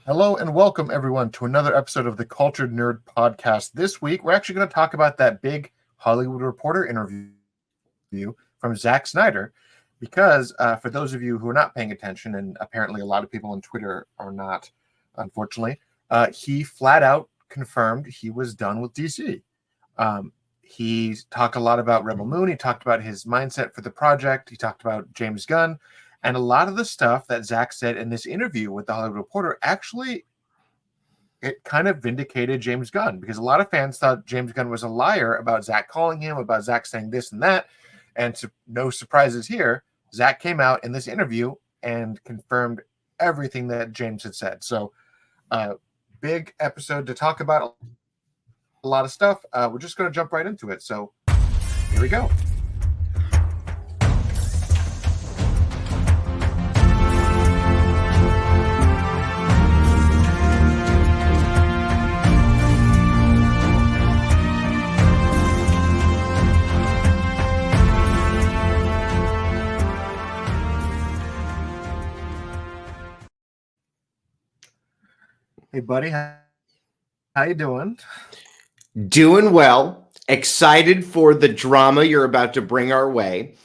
Hello and welcome everyone to another episode of the Cultured Nerd Podcast. This week, we're actually going to talk about that big Hollywood Reporter interview from Zack Snyder, because for those of you who are not paying attention, and apparently a lot of people on Twitter are not, unfortunately, he flat out confirmed he was done with DC. He talked a lot about Rebel Moon. He talked about his mindset for the project. He talked about James Gunn. And a lot of the stuff that Zack said in this interview with the Hollywood Reporter, actually, it kind of vindicated James Gunn, because a lot of fans thought James Gunn was a liar about Zack calling him, about Zack saying this and that. And no surprises here, Zack came out in this interview and confirmed everything that James had said. So, big episode to talk about a lot of stuff. We're just going to jump right into it. So, here we go. Hey, buddy, how you doing? Doing well. Excited for the drama you're about to bring our way.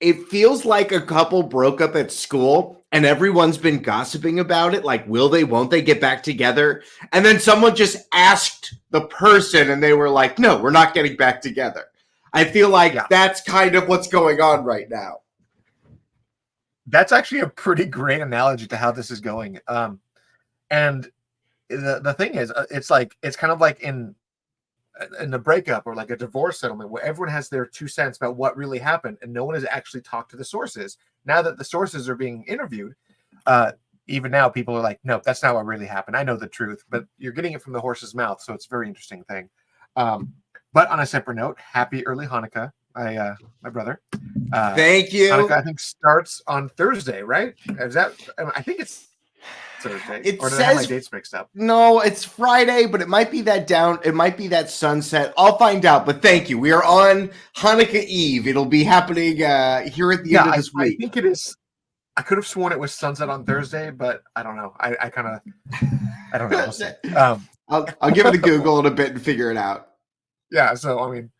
It feels like a couple broke up at school and everyone's been gossiping about it. Like, will they, won't they get back together? And then someone just asked the person and they were like, no, we're not getting back together. I feel like that's kind of what's going on right now. That's actually a pretty great analogy to how this is going. And the thing is, it's kind of like in a breakup or like a divorce settlement where everyone has their 2 cents about what really happened and no one has actually talked to the sources. Now that the sources are being interviewed, even now people are like, no, that's not what really happened. I know the truth, but you're getting it from the horse's mouth. So it's a very interesting thing. But on a separate note, happy early Hanukkah, my brother. Thank you. Hanukkah, I think, starts on Thursday, right? I think it's Thursday. It or did says, I have my dates mixed up? No, it's Friday, but it might be that sunset. I'll find out, but thank you. We are on Hanukkah Eve. It'll be happening here at the end of this week. I think it is. I could have sworn it was sunset on Thursday, but I don't know. I don't know. I'll give it a Google in a bit and figure it out. Yeah, so I mean,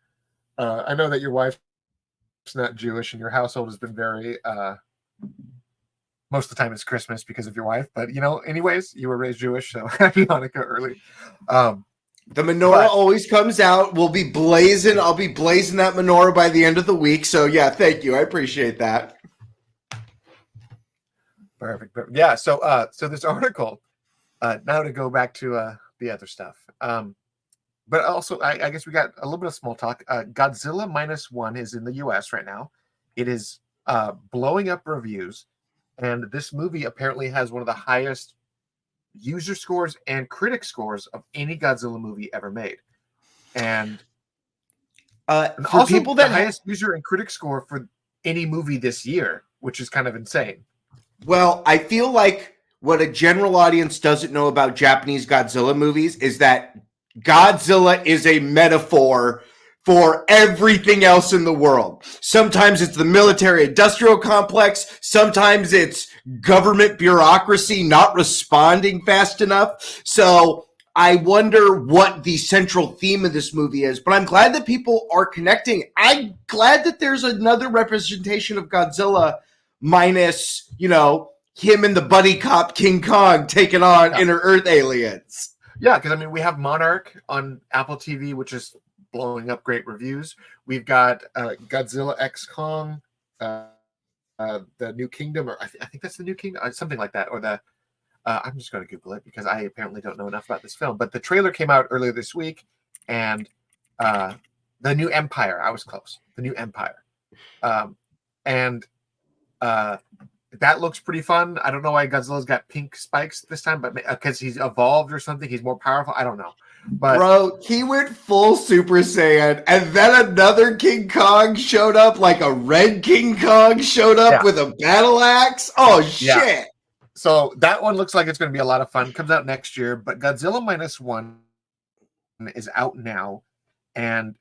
I know that your wife's not Jewish and your household has been very most of the time it's Christmas because of your wife, but anyways, you were raised Jewish, so happy Hanukkah early. The menorah always comes out. I'll be blazing that menorah by the end of the week. So yeah, thank you. I appreciate that. Perfect. Yeah, so this article, now to go back to the other stuff. But also I guess we got a little bit of small talk. Godzilla -1 is in the US right now. It is blowing up reviews. And this movie apparently has one of the highest user scores and critic scores of any Godzilla movie ever made. And for also people that the highest user and critic score for any movie this year, which is kind of insane. Well, I feel like what a general audience doesn't know about Japanese Godzilla movies is that Godzilla is a metaphor for everything else in the world. Sometimes it's the military-industrial complex. Sometimes it's government bureaucracy not responding fast enough. So I wonder what the central theme of this movie is. But I'm glad that people are connecting. I'm glad that there's another representation of Godzilla minus, him and the buddy cop King Kong taking on Inner Earth aliens. Yeah, because, we have Monarch on Apple TV, which is blowing up great reviews. We've got Godzilla X Kong, the New Kingdom, or I think that's the New Kingdom, something like that. Or I'm just going to Google it because I apparently don't know enough about this film. But the trailer came out earlier this week, and the New Empire. I was close. The New Empire, and that looks pretty fun. I don't know why Godzilla's got pink spikes this time, but because he's evolved or something, he's more powerful. I don't know. But bro, he went full Super Saiyan, and then another King Kong showed up, like a red King Kong showed up with a battle axe. Oh, shit. Yeah. So that one looks like it's going to be a lot of fun. Comes out next year, but Godzilla -1 is out now. And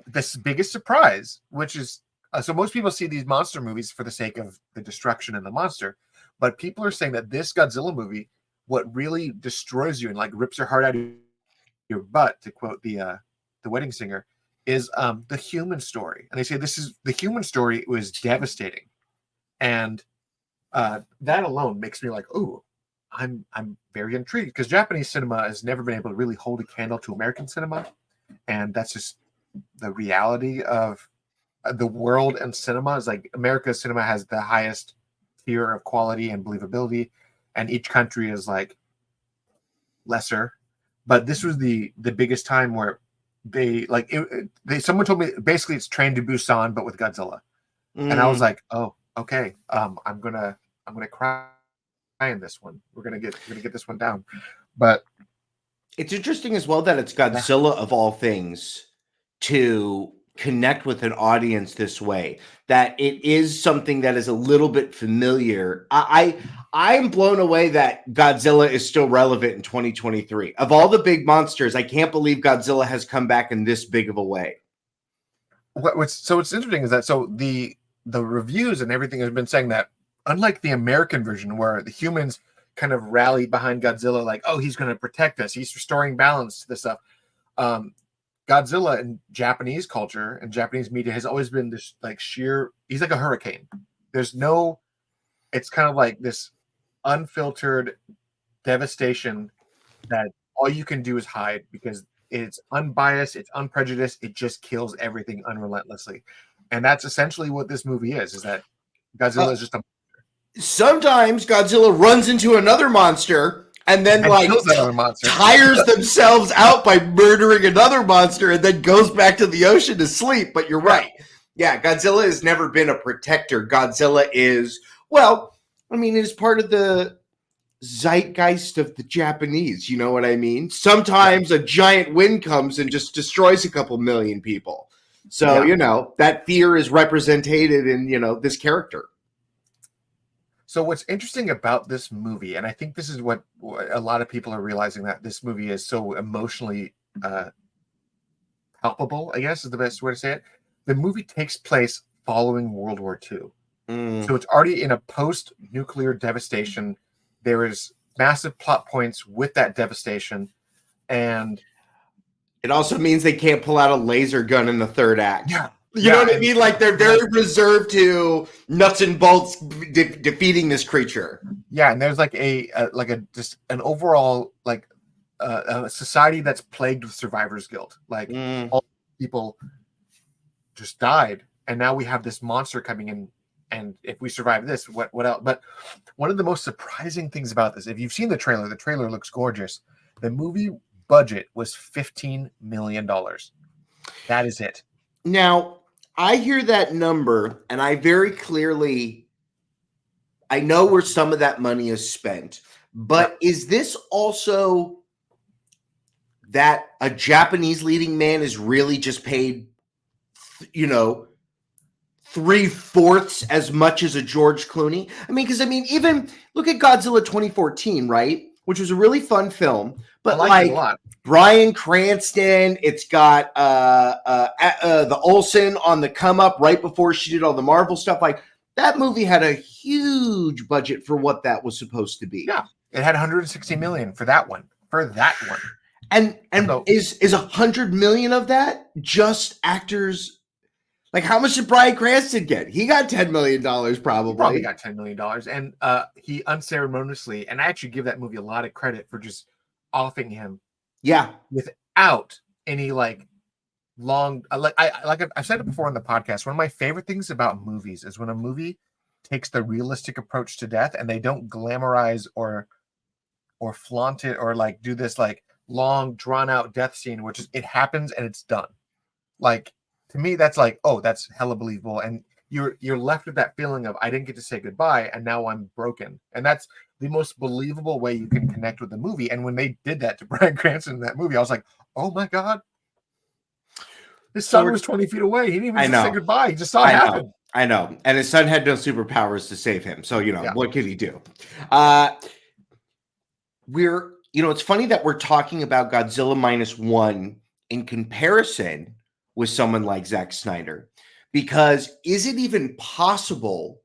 this biggest surprise, which is, so most people see these monster movies for the sake of the destruction and the monster, but people are saying that this Godzilla movie what really destroys you and like rips your heart out of your butt, to quote the wedding singer, is the human story. And they say the human story was devastating, and that alone makes me like, oh, I'm very intrigued, because Japanese cinema has never been able to really hold a candle to American cinema, and that's just the reality of the world. And cinema is like, America's cinema has the highest tier of quality and believability, and each country is like lesser. But this was the biggest time where they like someone told me basically it's Train to Busan but with Godzilla. And I was like, oh, okay, I'm gonna cry in this one. We're gonna get this one down. But it's interesting as well that it's Godzilla of all things to connect with an audience this way, that it is something that is a little bit familiar. I'm blown away that Godzilla is still relevant in 2023. Of all the big monsters, I can't believe Godzilla has come back in this big of a way. What's interesting is that the reviews and everything has been saying that, unlike the American version where the humans kind of rallied behind Godzilla, like, oh, he's going to protect us, he's restoring balance to this stuff. Godzilla in Japanese culture and Japanese media has always been this like sheer, he's like a hurricane. It's kind of like this unfiltered devastation that all you can do is hide, because it's unbiased, it's unprejudiced, it just kills everything unrelentlessly. And that's essentially what this movie is that Godzilla is just a monster. Sometimes Godzilla runs into another monster and then tires themselves out by murdering another monster and then goes back to the ocean to sleep. But you're right. Yeah, Godzilla has never been a protector. Godzilla is, well, I mean, it is part of the zeitgeist of the Japanese. You know what I mean? Sometimes a giant wind comes and just destroys a couple million people. So, you know, that fear is represented in, you know, this character. So what's interesting about this movie, and I think this is what a lot of people are realizing, that this movie is so emotionally palpable, I guess is the best way to say it. The movie takes place following World War II. So it's already in a post-nuclear devastation. There is massive plot points with that devastation. And it also means they can't pull out a laser gun in the third act. Yeah. You know what I mean? Like, they're very reserved to nuts and bolts defeating this creature. Yeah, and there's like just an overall like a society that's plagued with survivor's guilt. Like all people just died, and now we have this monster coming in. And if we survive this, what else? But one of the most surprising things about this, if you've seen the trailer looks gorgeous. The movie budget was $15 million. That is it. Now, I hear that number, and I very clearly, I know where some of that money is spent, but is this also that a Japanese leading man is really just paid, you know, 3/4 as much as a George Clooney? I mean, because even look at Godzilla 2014, right? Which was a really fun film, but like Bryan Cranston, it's got the Olsen on the come up right before she did all the Marvel stuff. Like, that movie had a huge budget for what that was supposed to be. Yeah, it had 160 million for that one. And so, is 100 million of that just actors? Like, how much did Bryan Cranston get? He got $10 million probably. He probably got $10 million. And he unceremoniously, and I actually give that movie a lot of credit for just offing him. Yeah. Without any like long, I've said it before on the podcast. One of my favorite things about movies is when a movie takes the realistic approach to death and they don't glamorize or flaunt it or like do this like long drawn out death scene, which is, it happens and it's done. Like, to me, that's like, oh, that's hella believable. And you're left with that feeling of, I didn't get to say goodbye and now I'm broken. And that's the most believable way you can connect with the movie. And when they did that to Bryan Cranston in that movie, I was like, oh my God. His son was 20 feet away. He didn't even say goodbye. He just saw it happen. I know. And his son had no superpowers to save him. So, what could he do? It's funny that we're talking about Godzilla -1 in comparison with someone like Zack Snyder, because is it even possible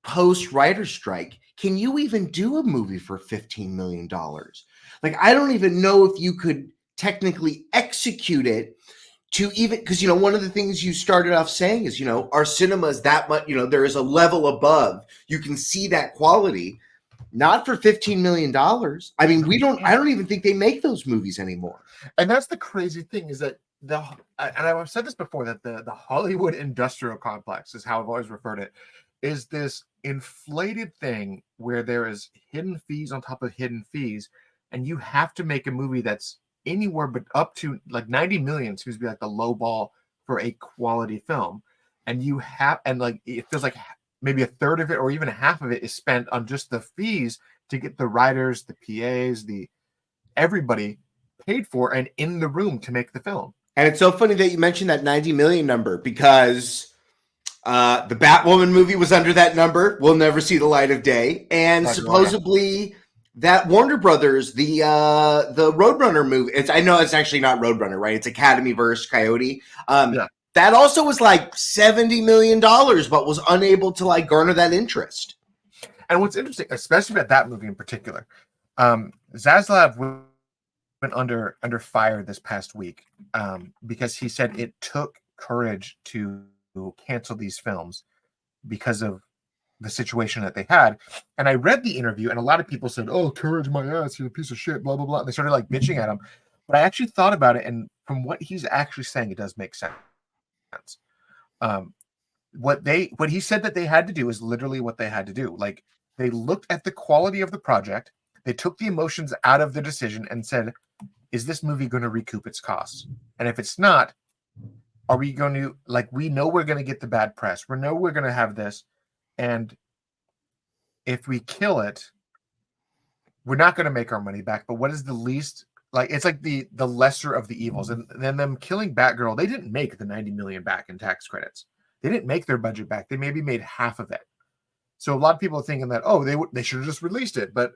post writer's strike can you even do a movie for $15 million? Like, I don't even know if you could technically execute it to even, because, you know, one of the things you started off saying is, you know, our cinema is that much, you know, there is a level above. You can see that quality, not for $15 million. I mean, I don't even think they make those movies anymore. And that's the crazy thing is that and I've said this before, that the Hollywood industrial complex is how I've always referred it, is this inflated thing where there is hidden fees on top of hidden fees, and you have to make a movie that's anywhere but up to like 90 million seems to be like the low ball for a quality film. And like it feels like maybe a third of it or even half of it is spent on just the fees to get the writers, the PAs, the everybody paid for and in the room to make the film. And it's so funny that you mentioned that 90 million number, because the Batwoman movie was under that number. We'll never see the light of day. And supposedly that Warner Brothers, the Roadrunner movie, I know it's actually not Roadrunner, right? It's Academy versus Coyote. That also was like $70 million, but was unable to like garner that interest. And what's interesting, especially about that movie in particular, Zaslav went under fire this past week because he said it took courage to cancel these films because of the situation that they had. And I read the interview, and a lot of people said, "Oh, courage my ass, you're a piece of shit," blah blah blah. And they started like bitching at him. But I actually thought about it, and from what he's actually saying, it does make sense. What he said that they had to do is literally what they had to do. Like, they looked at the quality of the project, they took the emotions out of the decision and said, is this movie going to recoup its costs? And if it's not, are we going to, like, we know we're going to get the bad press. We know we're going to have this. And if we kill it, we're not going to make our money back. But what is the least, like, it's like the lesser of the evils. And then them killing Batgirl, they didn't make the 90 million back in tax credits. They didn't make their budget back. They maybe made half of it. So a lot of people are thinking that, oh, they should have just released it. But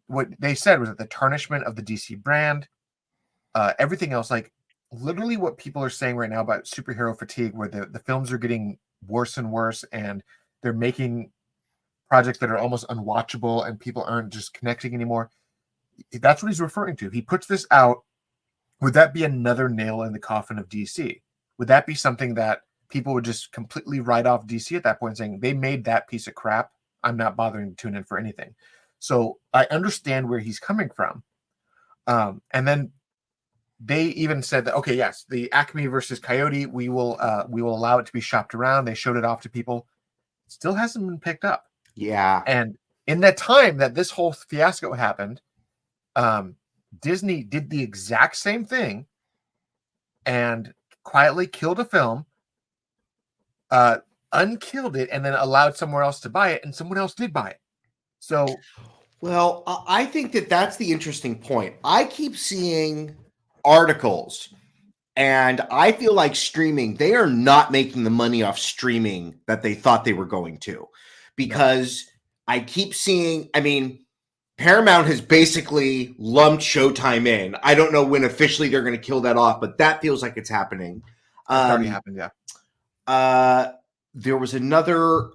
what they said was that the tarnishment of the DC brand, everything else, like literally what people are saying right now about superhero fatigue, where the films are getting worse and worse, and they're making projects that are almost unwatchable, and people aren't just connecting anymore. That's what he's referring to. He puts this out. Would that be another nail in the coffin of DC? Would that be something that people would just completely write off DC at that point, saying they made that piece of crap, I'm not bothering to tune in for anything? So I understand where he's coming from. And then they even said that, okay, yes, the Acme versus Coyote, we will allow it to be shopped around. They showed it off to people. It still hasn't been picked up. Yeah. And in that time that this whole fiasco happened, Disney did the exact same thing and quietly killed a film, unkilled it, and then allowed somewhere else to buy it, and someone else did buy it. So, well, I think that that's the interesting point. I keep seeing articles, and I feel like streaming, they are not making the money off streaming that they thought they were going to, because I keep seeing, I mean, Paramount has basically lumped Showtime in. I don't know when officially they're going to kill that off, but that feels like it's happening. It's already happened, yeah. There was another,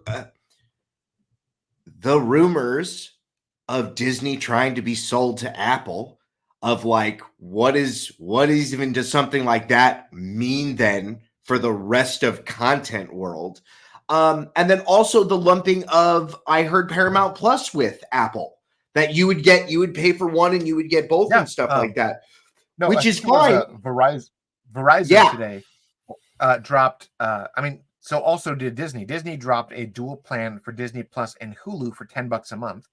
the rumors of Disney trying to be sold to Apple, of like, what is even, does something like that mean then for the rest of content world? And then also the lumping of, I heard Paramount Plus with Apple, that you would pay for one and you would get both and stuff like that, no, which is fine. Verizon today dropped, so also did Disney. Disney dropped a dual plan for Disney Plus and Hulu for $10 a month.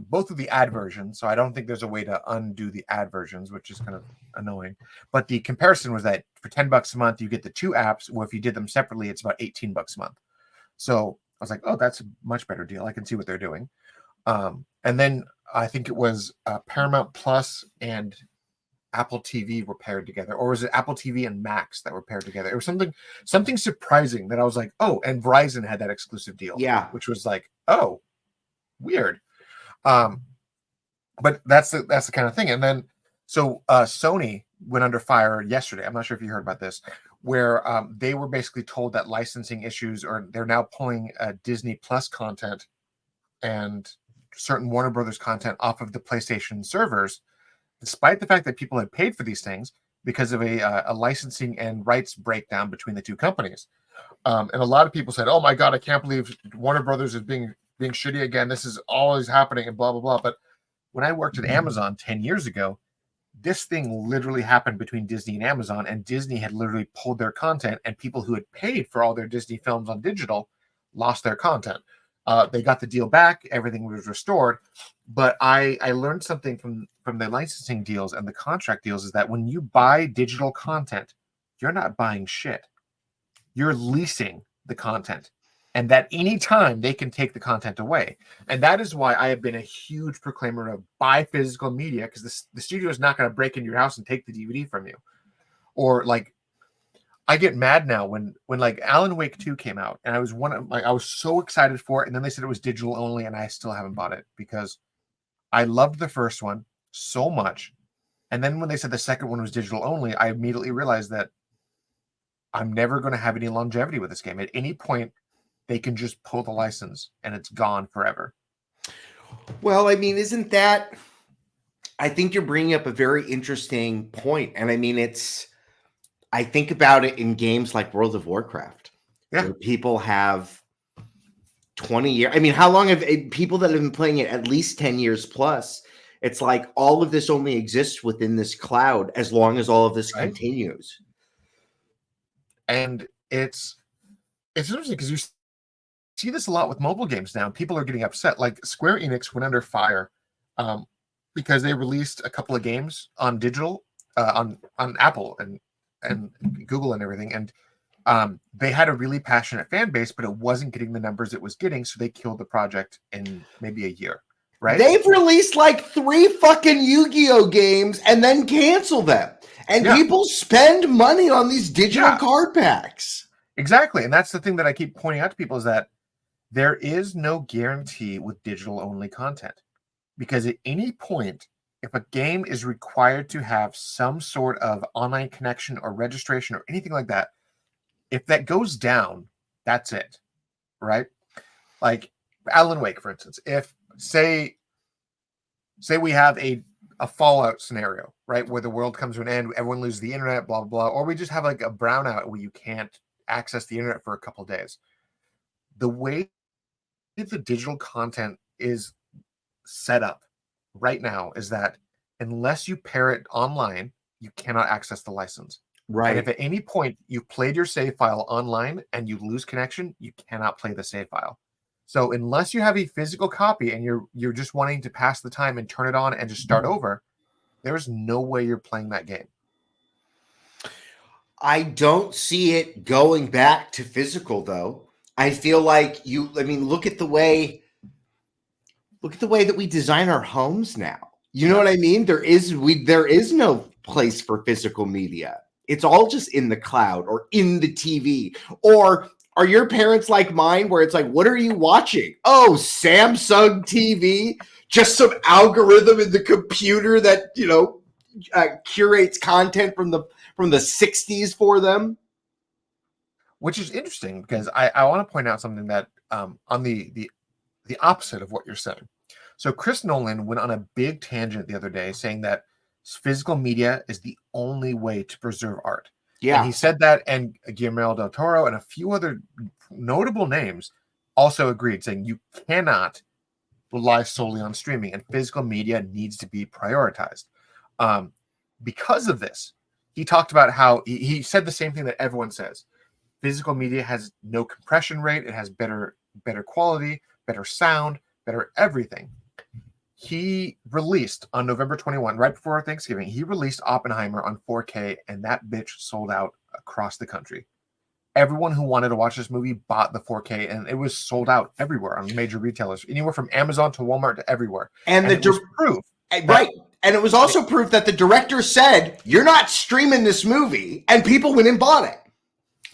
Both of the ad versions, so I don't think there's a way to undo the ad versions, which is kind of annoying. But the comparison was that for $10 a month, you get the two apps. Well, if you did them separately, it's about $18 a month. So I was like, oh, that's a much better deal. I can see what they're doing. And then I think it was Paramount Plus and Apple TV were paired together, or was it Apple TV and Max that were paired together? It was something surprising that I was like, oh, and Verizon had that exclusive deal, which was like, oh, weird. But that's the kind of thing. And then so Sony went under fire yesterday. I'm not sure if you heard about this, where they were basically told that licensing issues, or they're now pulling Disney Plus content and certain Warner Brothers content off of the PlayStation servers, despite the fact that people had paid for these things because of a licensing and rights breakdown between the two companies. And a lot of people said, "Oh my God, I can't believe Warner Brothers is being shitty again. This is always happening," and blah blah blah. But when I worked at Amazon 10 years ago, this thing literally happened between Disney and Amazon, and Disney had literally pulled their content, and people who had paid for all their Disney films on digital lost their content. They got the deal back, everything was restored, but I learned something from the licensing deals and the contract deals is that when you buy digital content, you're not buying shit. You're leasing the content, and that any time they can take the content away. And that is why I have been a huge proclaimer of buy physical media, because the studio is not going to break into your house and take the DVD from you. Or like, I get mad now when like Alan Wake 2 came out, and I was so excited for it, and then they said it was digital only, and I still haven't bought it because I loved the first one so much. And then when they said the second one was digital only, I immediately realized that I'm never going to have any longevity with this game. At any point, they can just pull the license and it's gone forever. Well, I mean, isn't that... I think you're bringing up a very interesting point. And I mean, I think about it in games like World of Warcraft, where people have 20 years. I mean, how long have people that have been playing it at least 10 years plus? It's like all of this only exists within this cloud as long as all of this continues. And it's interesting because you see this a lot with mobile games now. People are getting upset. Like Square Enix went under fire because they released a couple of games on digital on Apple and Google and everything, and they had a really passionate fan base, but it wasn't getting the numbers it was getting, so they killed the project in maybe a year. Right? They've released like 3 fucking Yu-Gi-Oh games and then cancel them. And people spend money on these digital card packs. Exactly. And that's the thing that I keep pointing out to people is that there is no guarantee with digital only content. Because at any point, if a game is required to have some sort of online connection or registration or anything like that, if that goes down, that's it. Right? Like Alan Wake, for instance. If say we have a Fallout scenario, right, where the world comes to an end, everyone loses the internet, blah, blah, blah, or we just have like a brownout where you can't access the internet for a couple of days. The way the digital content is set up right now is that unless you pair it online, you cannot access the license. Right. And if at any point you played your save file online and you lose connection, you cannot play the save file. So unless you have a physical copy and you're just wanting to pass the time and turn it on and just start over, there's no way you're playing that game. I don't see it going back to physical, though. I feel like look at the way that we design our homes now. You know what I mean? There is no place for physical media. It's all just in the cloud or in the TV. Or are your parents like mine where it's like, what are you watching? Oh, Samsung TV, just some algorithm in the computer that, curates content from the 60s for them. Which is interesting because I want to point out something that on the opposite of what you're saying. So Chris Nolan went on a big tangent the other day saying that physical media is the only way to preserve art. Yeah. And he said that, and Guillermo del Toro and a few other notable names also agreed, saying you cannot rely solely on streaming and physical media needs to be prioritized. Because of this, he talked about how he said the same thing that everyone says. Physical media has no compression rate. It has better quality, better sound, better everything. He released on November 21, right before Thanksgiving, he released Oppenheimer on 4K, and that bitch sold out across the country. Everyone who wanted to watch this movie bought the 4K, and it was sold out everywhere on major retailers, anywhere from Amazon to Walmart to everywhere. And it was proof. Right. And it was also proof that the director said, you're not streaming this movie, and people went and bought it.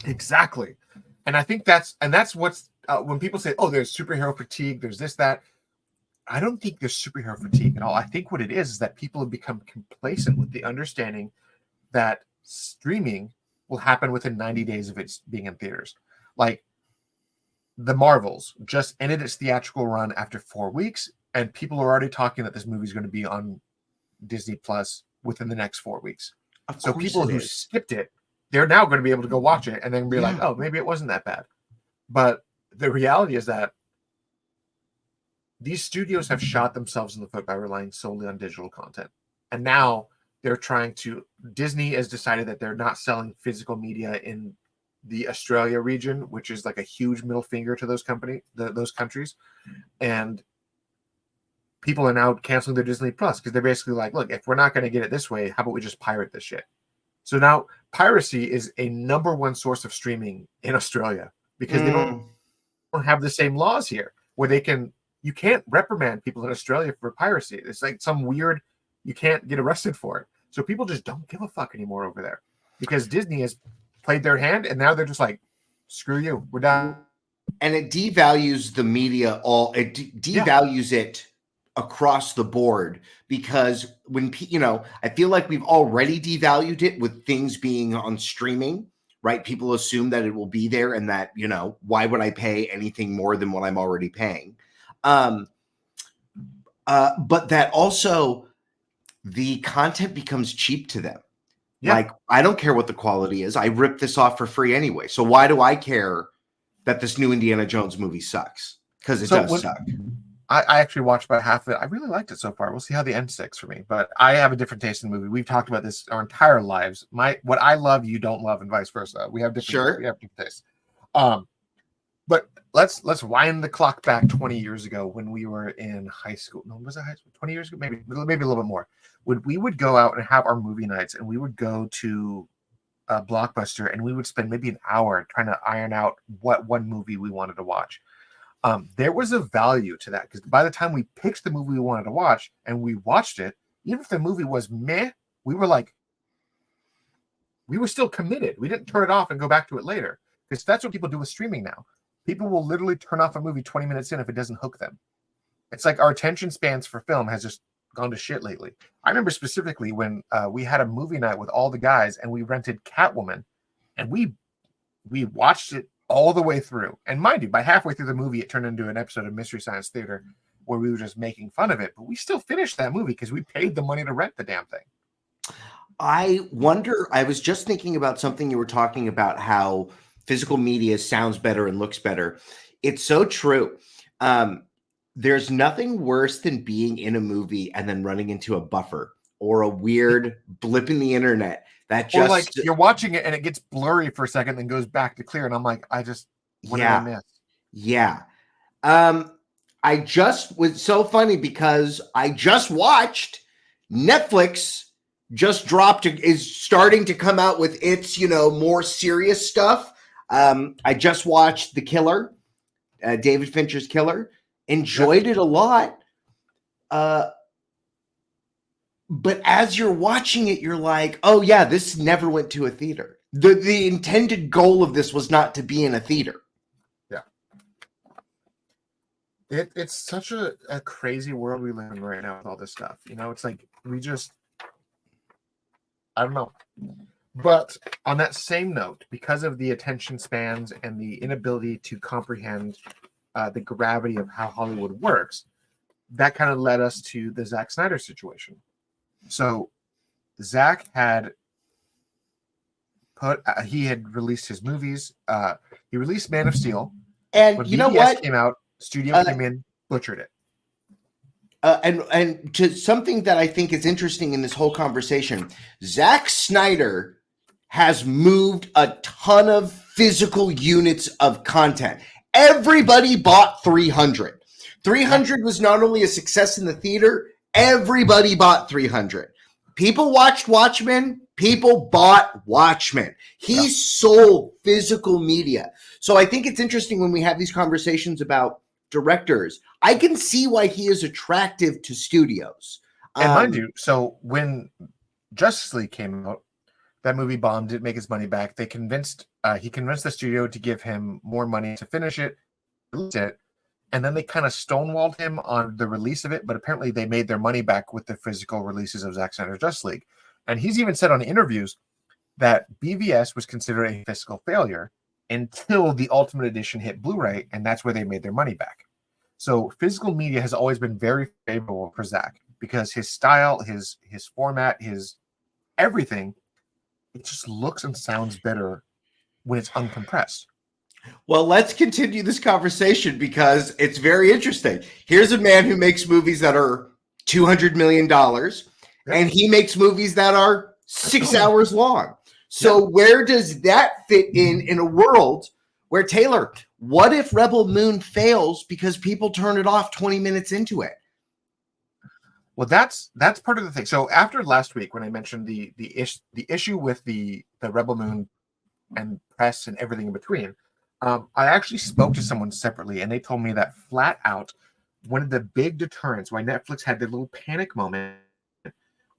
Exactly. And I think that's what's, when people say, oh, there's superhero fatigue, there's this, that, I don't think there's superhero fatigue at all. I think what it is that people have become complacent with the understanding that streaming will happen within 90 days of it being in theaters. Like the Marvels just ended its theatrical run after 4 weeks, and people are already talking that this movie is going to be on Disney Plus within the next 4 weeks. So people who skipped it, they're now going to be able to go watch it and then be like, oh, maybe it wasn't that bad. But the reality is that these studios have shot themselves in the foot by relying solely on digital content. And now Disney has decided that they're not selling physical media in the Australia region, which is like a huge middle finger to those countries. And people are now canceling their Disney Plus because they're basically like, look, if we're not going to get it this way, how about we just pirate this shit? So now piracy is a number one source of streaming in Australia because they don't have the same laws here where you can't reprimand people in Australia for piracy. It's like some weird, you can't get arrested for it. So people just don't give a fuck anymore over there because Disney has played their hand and now they're just like, screw you, we're done. And it devalues the media devalues it across the board because when I feel like we've already devalued it with things being on streaming, right? People assume that it will be there and that, why would I pay anything more than what I'm already paying? But that also the content becomes cheap to them. Yeah. Like, I don't care what the quality is. I rip this off for free anyway. So why do I care that this new Indiana Jones movie sucks? Because it does suck. I actually watched about half of it. I really liked it so far. We'll see how the end sticks for me. But I have a different taste in the movie. We've talked about this our entire lives. What I love, you don't love, and vice versa. We have different tastes. But let's wind the clock back 20 years ago when we were in high school. No, was it high school? 20 years ago? Maybe a little bit more. When we would go out and have our movie nights, and we would go to a Blockbuster, and we would spend maybe an hour trying to iron out what one movie we wanted to watch. There was a value to that because by the time we picked the movie we wanted to watch and we watched it, even if the movie was meh, we were still committed. We didn't turn it off and go back to it later because that's what people do with streaming now. People will literally turn off a movie 20 minutes in if it doesn't hook them. It's like our attention spans for film has just gone to shit lately. I remember specifically when we had a movie night with all the guys and we rented Catwoman and we watched it all the way through. And mind you, by halfway through the movie, it turned into an episode of Mystery Science Theater where we were just making fun of it. But we still finished that movie because we paid the money to rent the damn thing. I wonder, I was just thinking about something you were talking about, how physical media sounds better and looks better. It's so true. There's nothing worse than being in a movie and then running into a buffer or a weird blip in the internet. Or like you're watching it and it gets blurry for a second, then goes back to clear, and I'm like, what did I miss? Yeah. I just was so funny because I just watched Netflix is starting to come out with its, more serious stuff. I just watched The Killer, David Fincher's Killer. Enjoyed it a lot. But as you're watching it, you're like, oh yeah, this never went to a theater. The intended goal of this was not to be in a theater. Yeah. It's such a crazy world we live in right now with all this stuff. It's like I don't know. But on that same note, because of the attention spans and the inability to comprehend the gravity of how Hollywood works, that kind of led us to the Zack Snyder situation. So Zack had he had released his movies. He released Man of Steel. And when you know BVS what? Came out, studio came in, butchered it. And to something that I think is interesting in this whole conversation, Zack Snyder has moved a ton of physical units of content. Everybody bought 300. 300 was not only a success in the theater, everybody bought 300. People watched Watchmen. People bought Watchmen. He sold physical media. So I think it's interesting when we have these conversations about directors. I can see why he is attractive to studios. And mind you, so when Justice League came out, that movie bombed, didn't make his money back. He convinced the studio to give him more money to finish it, release it, and then they kind of stonewalled him on the release of it, but apparently they made their money back with the physical releases of Zack Snyder's Justice League. And he's even said on interviews, that BVS was considered a fiscal failure until the Ultimate Edition hit Blu-ray, and that's where they made their money back. So physical media has always been very favorable for Zack because his style, his format, his everything, it just looks and sounds better when it's uncompressed. Well, let's continue this conversation because it's very interesting. Here's a man who makes movies that are $200 million, and he makes movies that are 6 hours long. So where does that fit in a world where, Taylor, what if Rebel Moon fails because people turn it off 20 minutes into it? Well, that's part of the thing. So after last week, when I mentioned the issue with the Rebel Moon and press and everything in between, I actually spoke to someone separately, and they told me that flat out, one of the big deterrents why Netflix had their little panic moment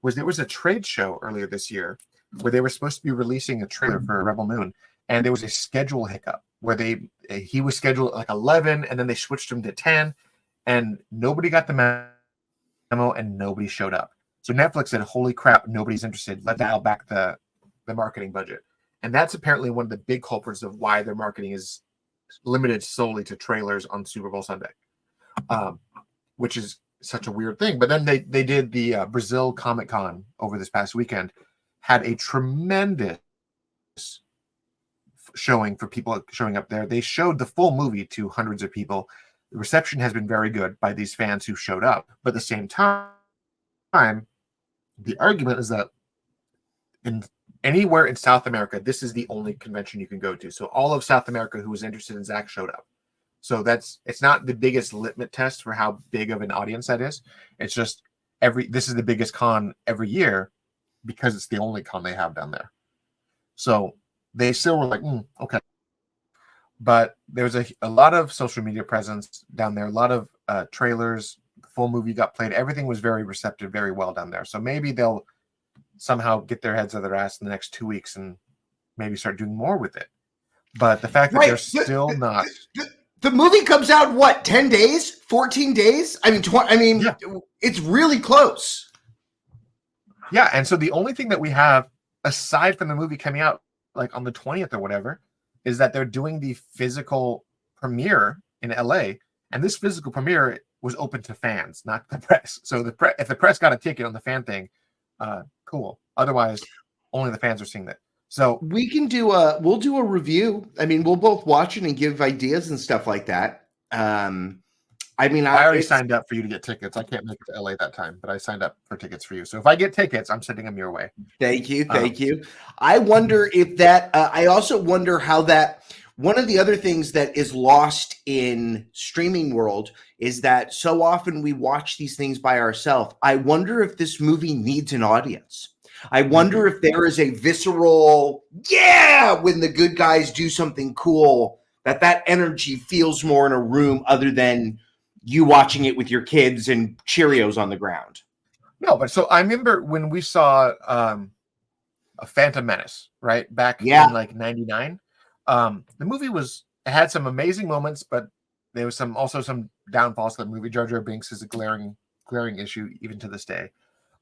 was there was a trade show earlier this year where they were supposed to be releasing a trailer for Rebel Moon, and there was a schedule hiccup where he was scheduled at like 11, and then they switched him to 10, and nobody got the memo, and nobody showed up. So Netflix said, "Holy crap, nobody's interested. Let's dial back the marketing budget." And that's apparently one of the big culprits of why their marketing is limited solely to trailers on Super Bowl Sunday, which is such a weird thing. But then they did the Brazil Comic Con over this past weekend, had a tremendous showing for people showing up there. They showed the full movie to hundreds of people. The reception has been very good by these fans who showed up. But at the same time, the argument is that anywhere in South America, this is the only convention you can go to. So all of South America who was interested in Zack showed up. So it's not the biggest litmus test for how big of an audience that is. It's just this is the biggest con every year because it's the only con they have down there. So they still were like, okay. But there's a lot of social media presence down there, a lot of trailers, the full movie got played. Everything was very receptive, very well down there. So maybe they'll somehow get their heads out of their ass in the next 2 weeks and maybe start doing more with it. But the fact that they're still not. The movie comes out, what, 10 days? 14 days? I mean, It's really close. Yeah, and so the only thing that we have, aside from the movie coming out like on the 20th or whatever, is that they're doing the physical premiere in LA, and this physical premiere was open to fans, not the press. So if the press got a ticket on the fan thing, cool. Otherwise, only the fans are seeing that. So we'll do a review. I mean, we'll both watch it and give ideas and stuff like that. I already signed up for you to get tickets. I can't make it to LA that time, but I signed up for tickets for you. So if I get tickets, I'm sending them your way. Thank you. I wonder if that. I also wonder how that. One of the other things that is lost in streaming world is that so often we watch these things by ourselves. I wonder if this movie needs an audience. I wonder if there is a visceral, when the good guys do something cool, that energy feels more in a room other than you watching it with your kids and Cheerios on the ground. No, but so I remember when we saw a Phantom Menace, right? Back in like 99. The movie had some amazing moments, but there was also some downfalls to the movie. Jar Jar Binks is a glaring issue even to this day.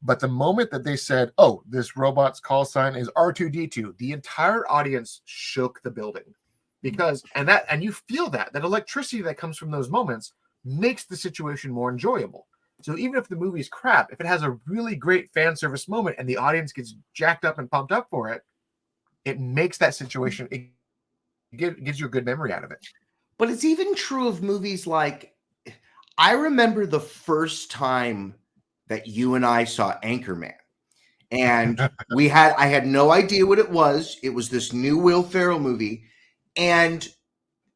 But the moment that they said, "Oh, this robot's call sign is R2D2," the entire audience shook the building because and you feel that electricity that comes from those moments makes the situation more enjoyable. So even if the movie's crap, if it has a really great fan service moment and the audience gets jacked up and pumped up for it, it makes that situation, it gives you a good memory out of it. But it's even true of movies like, I remember the first time that you and I saw Anchorman, and I had no idea what it was. It was this new Will Ferrell movie, and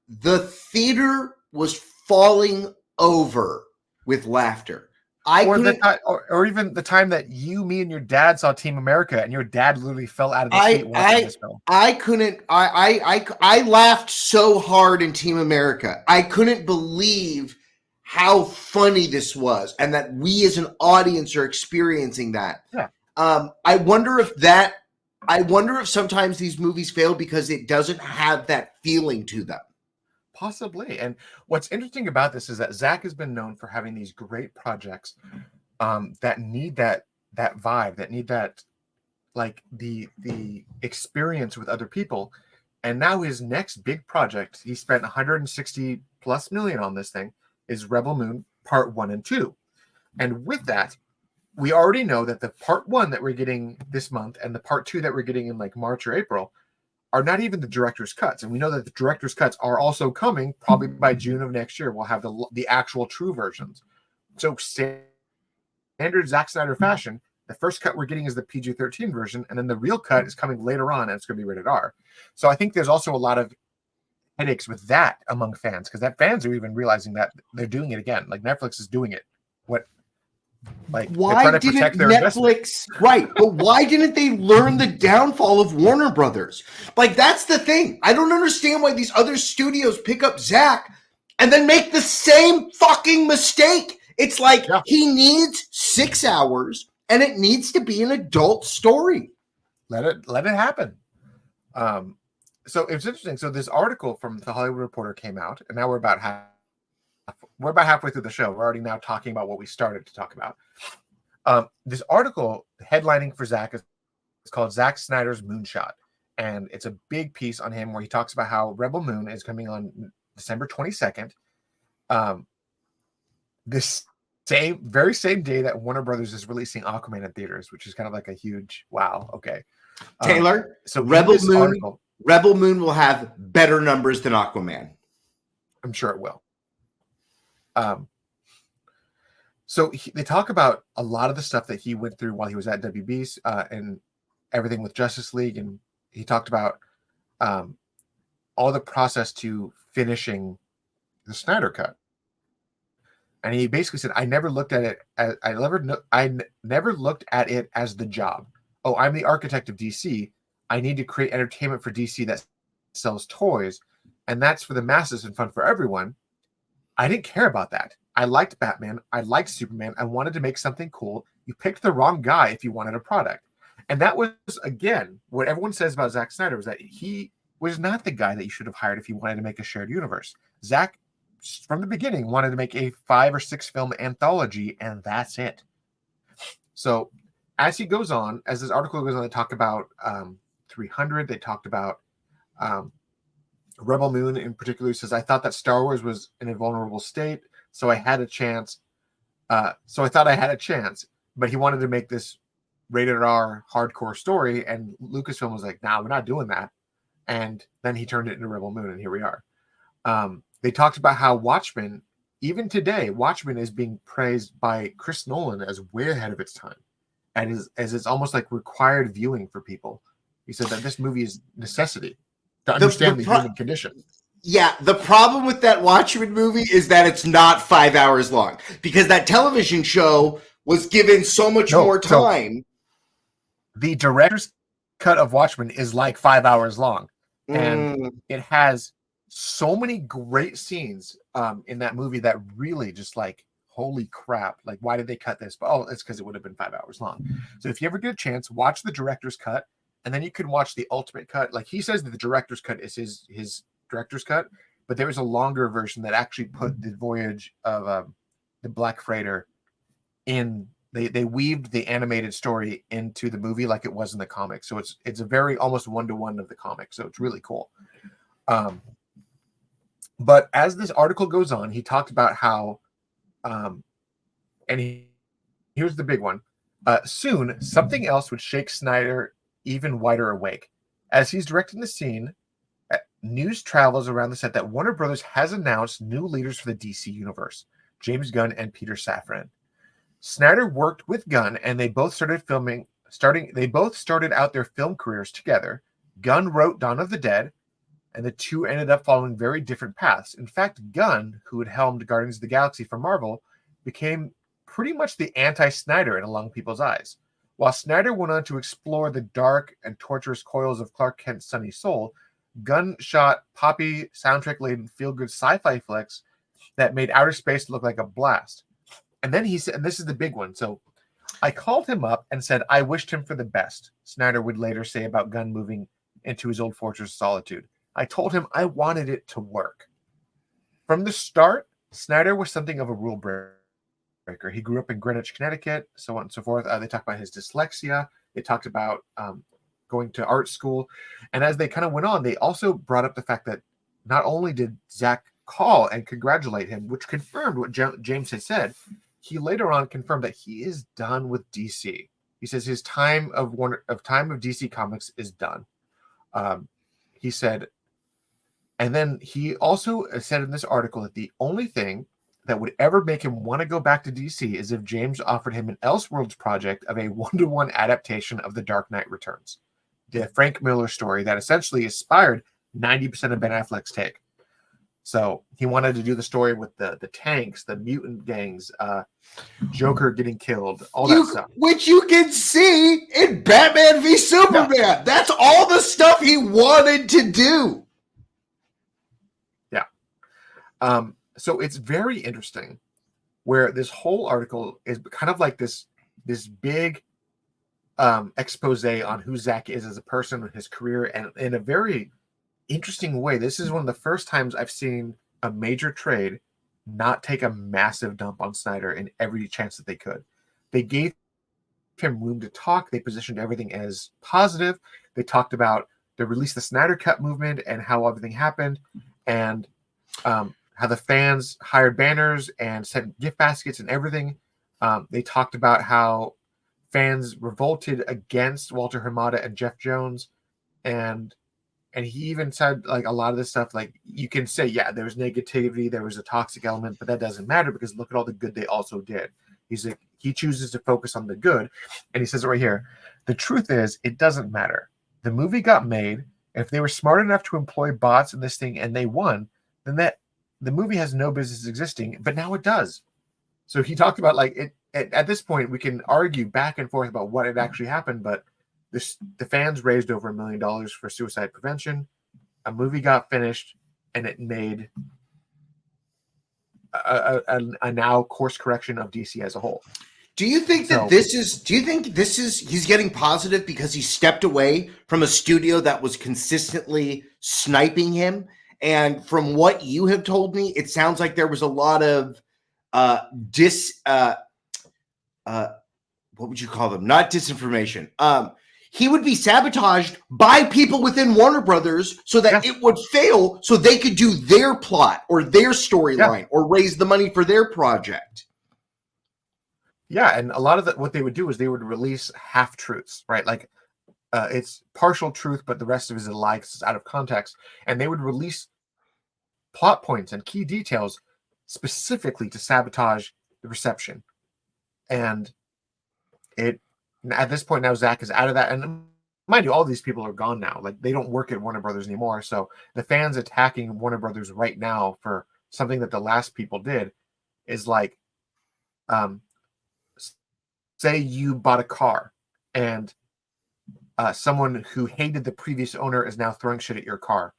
the theater was falling over with laughter. Or even the time that me and your dad saw Team America, and your dad literally fell out of the seat watching this film. I laughed so hard in Team America. I couldn't believe how funny this was, and that we as an audience are experiencing that. Yeah. I wonder if sometimes these movies fail because it doesn't have that feeling to them. Possibly. And what's interesting about this is that Zack has been known for having these great projects that need that vibe, that need that like the experience with other people. And now his next big project, he spent 160 plus million on this thing, is Rebel Moon Part 1 and 2. And with that, we already know that the Part 1 that we're getting this month and the Part 2 that we're getting in like March or April are not even the director's cuts. And we know that the director's cuts are also coming probably by June of next year. We'll have the actual true versions. So standard Zack Snyder fashion, the first cut we're getting is the PG-13 version, and then the real cut is coming later on, and it's going to be rated R. So I think there's also a lot of headaches with that among fans, because that fans are even realizing that they're doing it again. Like Netflix is doing it. Why didn't Netflix right? But why didn't they learn the downfall of Warner Brothers? Like, that's the thing. I don't understand why these other studios pick up Zack and then make the same fucking mistake. It's like he needs 6 hours and it needs to be an adult story. Let it happen. So it's interesting. So this article from the Hollywood Reporter came out, and now we're about halfway through the show. We're already now talking about what we started to talk about. This article headlining for Zack is called Zack Snyder's Moonshot, and it's a big piece on him where he talks about how Rebel Moon is coming on December 22nd. This very same day that Warner Brothers is releasing Aquaman in theaters, which is kind of like a huge wow. Okay, Taylor. So Rebel Moon will have better numbers than Aquaman. I'm sure it will. So they talk about a lot of the stuff that he went through while he was at WB's and everything with Justice League, and he talked about all the process to finishing the Snyder Cut. And he basically said, "I never looked at it as I never looked at it as the job. Oh, I'm the architect of DC. I need to create entertainment for DC that sells toys, and that's for the masses and fun for everyone. I didn't care about that. I liked Batman. I liked Superman. I wanted to make something cool. You picked the wrong guy if you wanted a product." And that was, again, what everyone says about Zack Snyder was that he was not the guy that you should have hired if you wanted to make a shared universe. Zack, from the beginning, wanted to make a 5 or 6 film anthology, and that's it. So as he goes on, as this article goes on, they talk about 300. They talked about Rebel Moon in particular. Says, "I thought that Star Wars was in a vulnerable state, so I had a chance. So I thought I had a chance, but he wanted to make this rated R hardcore story, and Lucasfilm was like, nah, we're not doing that. And then he turned it into Rebel Moon, and here we are." They talked about how Watchmen, even today, Watchmen is being praised by Chris Nolan as way ahead of its time, and as it's almost like required viewing for people. He said that this movie is necessity to understand the human condition. Yeah, the problem with that Watchmen movie is that it's not 5 hours long, because that television show was given so much more time. So the director's cut of Watchmen is like 5 hours long, and it has so many great scenes in that movie that really just like, holy crap, like, why did they cut this? But it's because it would have been 5 hours long. So if you ever get a chance, watch the director's cut, and then you can watch the ultimate cut. Like, he says that the director's cut is his director's cut, but there was a longer version that actually put the voyage of the Black Freighter in. They weaved the animated story into the movie like it was in the comic, so it's a very almost 1-to-1 of the comic, so it's really cool. But as this article goes on, he talked about how here's the big one. Soon something else would shake Snyder even wider awake. As he's directing the scene, news travels around the set that Warner Brothers has announced new leaders for the DC universe, James Gunn and Peter Safran. Snyder worked with Gunn, and they both started out their film careers together. Gunn wrote Dawn of the Dead, and the two ended up following very different paths. In fact, Gunn, who had helmed Guardians of the Galaxy for Marvel, became pretty much the anti-Snyder in a lot of people's eyes. While Snyder went on to explore the dark and torturous coils of Clark Kent's sunny soul, Gunn shot poppy, soundtrack-laden, feel-good sci-fi flicks that made outer space look like a blast. And then he said, and this is the big one, so I called him up and said I wished him for the best. Snyder would later say about Gunn moving into his old fortress of solitude. I told him I wanted it to work. From the start, Snyder was something of a rule breaker. He grew up in Greenwich, Connecticut, so on and so forth. They talk about his dyslexia. They talked about going to art school. And as they kind of went on, they also brought up the fact that not only did Zack call and congratulate him, which confirmed what James had said, he later on confirmed that he is done with DC. He says his time of DC Comics is done. He said, and then he also said in this article that the only thing that would ever make him want to go back to DC is if James offered him an Elseworlds project of a one-to-one adaptation of The Dark Knight Returns, the Frank Miller story that essentially inspired 90% of Ben Affleck's take. So he wanted to do the story with the tanks, the mutant gangs, Joker getting killed, all that stuff. Which you can see in Batman v Superman. Yeah. That's all the stuff he wanted to do. Yeah. So it's very interesting where this whole article is kind of like this big expose on who Zack is as a person, his career, and in a very interesting way. This is one of the first times I've seen a major trade not take a massive dump on Snyder in every chance that they could. They gave him room to talk. They positioned everything as positive. They talked about the release the Snyder Cut movement and how everything happened, and how the fans hired banners and sent gift baskets and everything. They talked about how fans revolted against Walter Hamada and Jeff Jones, and he even said, like, a lot of this stuff, like, you can say, yeah, there was negativity, there was a toxic element, but that doesn't matter because look at all the good they also did. He's like, he chooses to focus on the good, and he says it right here. The truth is, it doesn't matter. The movie got made. If they were smart enough to employ bots in this thing and they won, then the movie has no business existing, but now it does. So he talked about, like, it at this point, we can argue back and forth about what had actually happened, but the fans raised over $1 million for suicide prevention. A movie got finished, and it made a now course correction of DC as a whole. Do you think he's getting positive because he stepped away from a studio that was consistently sniping him? And from what you have told me, it sounds like there was a lot of what would you call them? Not disinformation. He would be sabotaged by people within Warner Brothers so that it would fail so they could do their plot or their storyline or raise the money for their project. Yeah, and a lot of what they would do is they would release half-truths, right? Like, it's partial truth, but the rest of it is a lie because it's out of context. And they would release plot points and key details specifically to sabotage the reception. And at this point now, Zack is out of that. And mind you, all these people are gone now. Like, they don't work at Warner Brothers anymore. So the fans attacking Warner Brothers right now for something that the last people did is like, say you bought a car and someone who hated the previous owner is now throwing shit at your car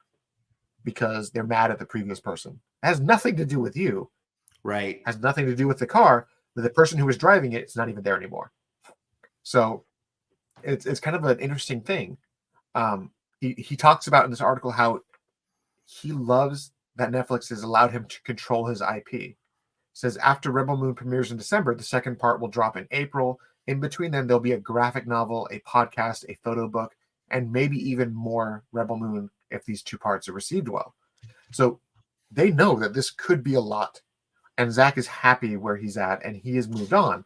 because they're mad at the previous person. It has nothing to do with you. Right. It has nothing to do with the car. But the person who was driving it's not even there anymore. So it's kind of an interesting thing. He talks about in this article how he loves that Netflix has allowed him to control his IP. Says after Rebel Moon premieres in December, the second part will drop in April. In between then, there'll be a graphic novel, a podcast, a photo book, and maybe even more Rebel Moon if these two parts are received well. So they know that this could be a lot. And Zack is happy where he's at, and he has moved on.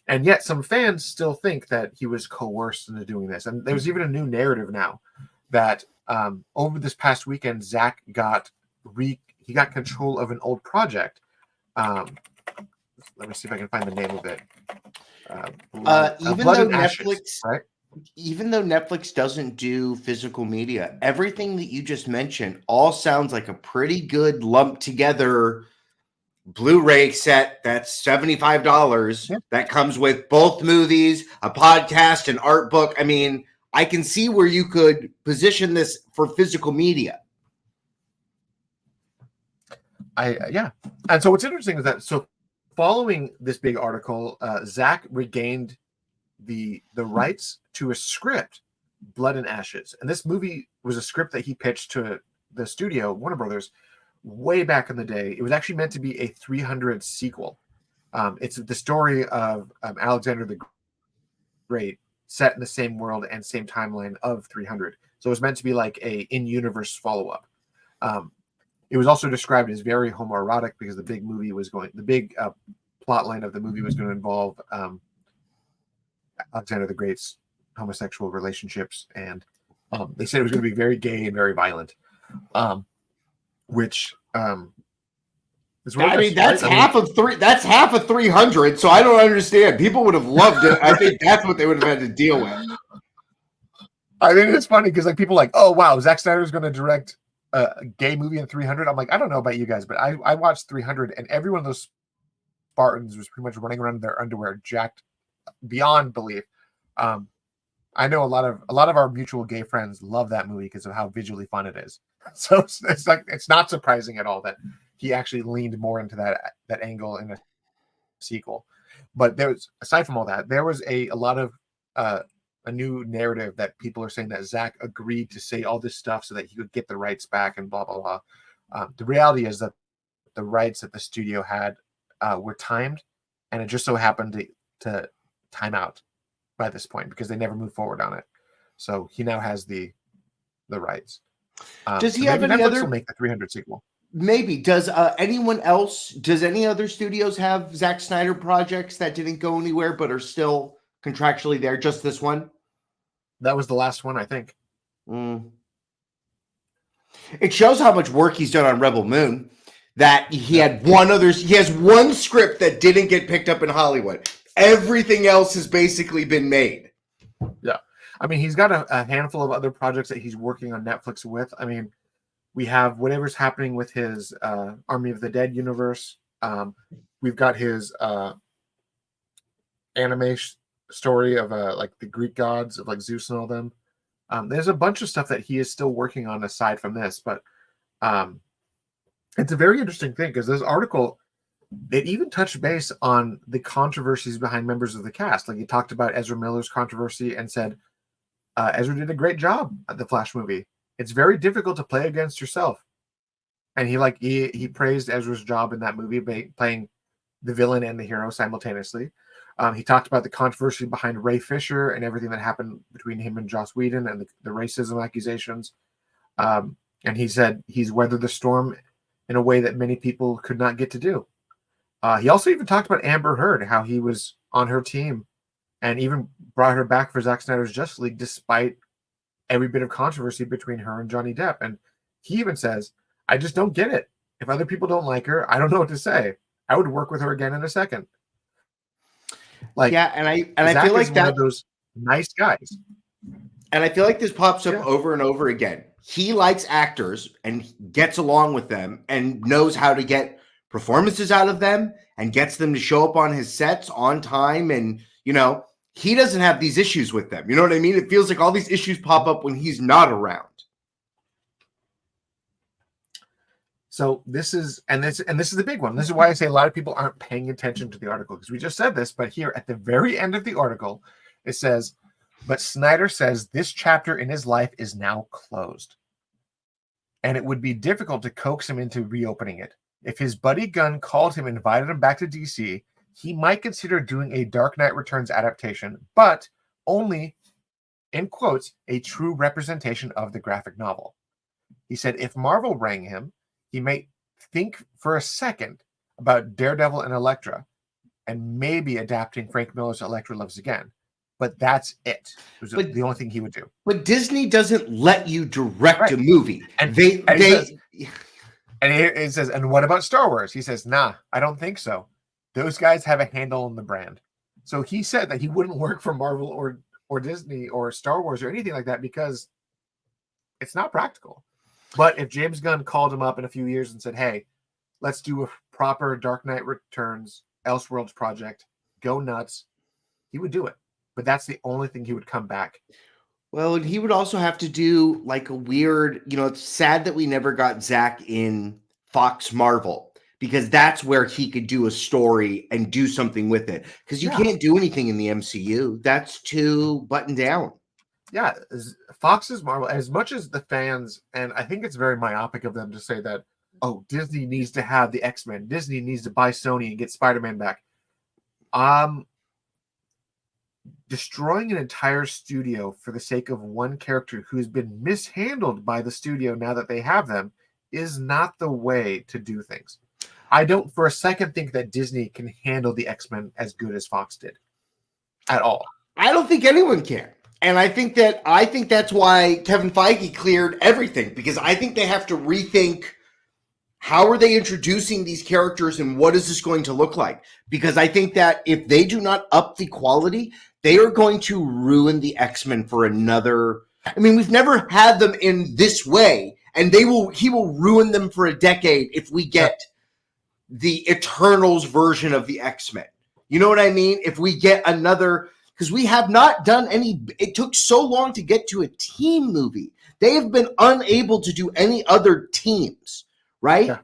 And yet some fans still think that he was coerced into doing this. And there's even a new narrative now that over this past weekend, Zack got control of an old project. Let me see if I can find the name of it. Even though Netflix doesn't do physical media, everything that you just mentioned all sounds like a pretty good lumped together Blu-ray set that's $75 that comes with both movies, a podcast, an art book. I mean, I can see where you could position this for physical media. And so what's interesting is that following this big article, Zack regained the rights to a script, Blood and Ashes. And this movie was a script that he pitched to the studio, Warner Brothers, way back in the day. It was actually meant to be a 300 sequel. It's the story of Alexander the Great set in the same world and same timeline of 300. So it was meant to be like a in-universe follow-up. It was also described as very homoerotic because the big plot line of the movie was going to involve Alexander the Great's homosexual relationships, and they said it was going to be very gay and very violent, which is I mean, that's half of 300. So I don't understand. People would have loved it. I think that's what they would have had to deal with. I mean, it's funny because like people are like, oh wow, Zack Snyder is going to direct a gay movie in 300. I'm like, I don't know about you guys, but I watched 300, and every one of those Spartans was pretty much running around in their underwear, jacked beyond belief. I know a lot of our mutual gay friends love that movie because of how visually fun it is. So it's like it's not surprising at all that he actually leaned more into that angle in a sequel. But aside from all that, there was a lot of a new narrative that people are saying that Zack agreed to say all this stuff so that he could get the rights back and blah blah blah. The reality is that the rights that the studio had were timed, and it just so happened to time out by this point because they never moved forward on it. So he now has the rights. Does he have any Netflix other? Will make the 300 sequel. Maybe. Does anyone else? Does any other studios have Zack Snyder projects that didn't go anywhere but are still contractually there? Just this one? That was the last one, I think. It shows how much work he's done on Rebel Moon. That he had he has one script that didn't get picked up in Hollywood. Everything else has basically been made. Yeah. I mean, he's got a handful of other projects that he's working on Netflix with. I mean, we have whatever's happening with his Army of the Dead universe. We've got his anime story of like the Greek gods of like Zeus and all them. There's a bunch of stuff that he is still working on aside from this, but it's a very interesting thing because this article, it even touched base on the controversies behind members of the cast. Like he talked about Ezra Miller's controversy and said, Ezra did a great job at the Flash movie. It's very difficult to play against yourself. And he praised Ezra's job in that movie, playing the villain and the hero simultaneously. He talked about the controversy behind Ray Fisher and everything that happened between him and Joss Whedon and the racism accusations. And he said he's weathered the storm in a way that many people could not get to do. He also even talked about Amber Heard, how he was on her team and even brought her back for Zack Snyder's Justice League despite every bit of controversy between her and Johnny Depp. And he even says, I just don't get it. If other people don't like her, I don't know what to say. I would work with her again in a second. Like, yeah, and I Zack feel like is that one of those nice guys. And I feel like this pops up over and over again. He likes actors and gets along with them and knows how to get performances out of them and gets them to show up on his sets on time. And, he doesn't have these issues with them. You know what I mean? It feels like all these issues pop up when he's not around. So this is the big one. This is why I say a lot of people aren't paying attention to the article because we just said this, but here at the very end of the article, it says, but Snyder says this chapter in his life is now closed. And it would be difficult to coax him into reopening it. If his buddy Gunn called him and invited him back to DC, he might consider doing a Dark Knight Returns adaptation, but only, in quotes, a true representation of the graphic novel. He said if Marvel rang him, he may think for a second about Daredevil and Elektra and maybe adapting Frank Miller's Elektra Lives Again. But that's it. It was the only thing he would do. But Disney doesn't let you direct a movie. And it says, and what about Star Wars? He says, nah, I don't think so. Those guys have a handle on the brand. So he said that he wouldn't work for Marvel or Disney or Star Wars or anything like that because it's not practical. But if James Gunn called him up in a few years and said, hey, let's do a proper Dark Knight Returns, Elseworlds project, go nuts, he would do it. But that's the only thing he would come back. Well, and he would also have to do like a weird, it's sad that we never got Zack in Fox Marvel because that's where he could do a story and do something with it. Because you can't do anything in the MCU. That's too buttoned down. Yeah, Fox's Marvel, as much as the fans, and I think it's very myopic of them to say that, oh, Disney needs to have the X-Men. Disney needs to buy Sony and get Spider-Man back. destroying an entire studio for the sake of one character who's been mishandled by the studio now that they have them is not the way to do things. I don't for a second think that Disney can handle the X-Men as good as Fox did at all. I don't think anyone can. And I think that's why Kevin Feige cleared everything, because I think they have to rethink how are they introducing these characters and what is this going to look like? Because I think that if they do not up the quality, they are going to ruin the X-Men for another. I mean, we've never had them in this way, and he will ruin them for a decade if we get the Eternals version of the X-Men. You know what I mean? If we get another, because we have not done any, it took so long to get to a team movie. They have been unable to do any other teams, right? Yeah.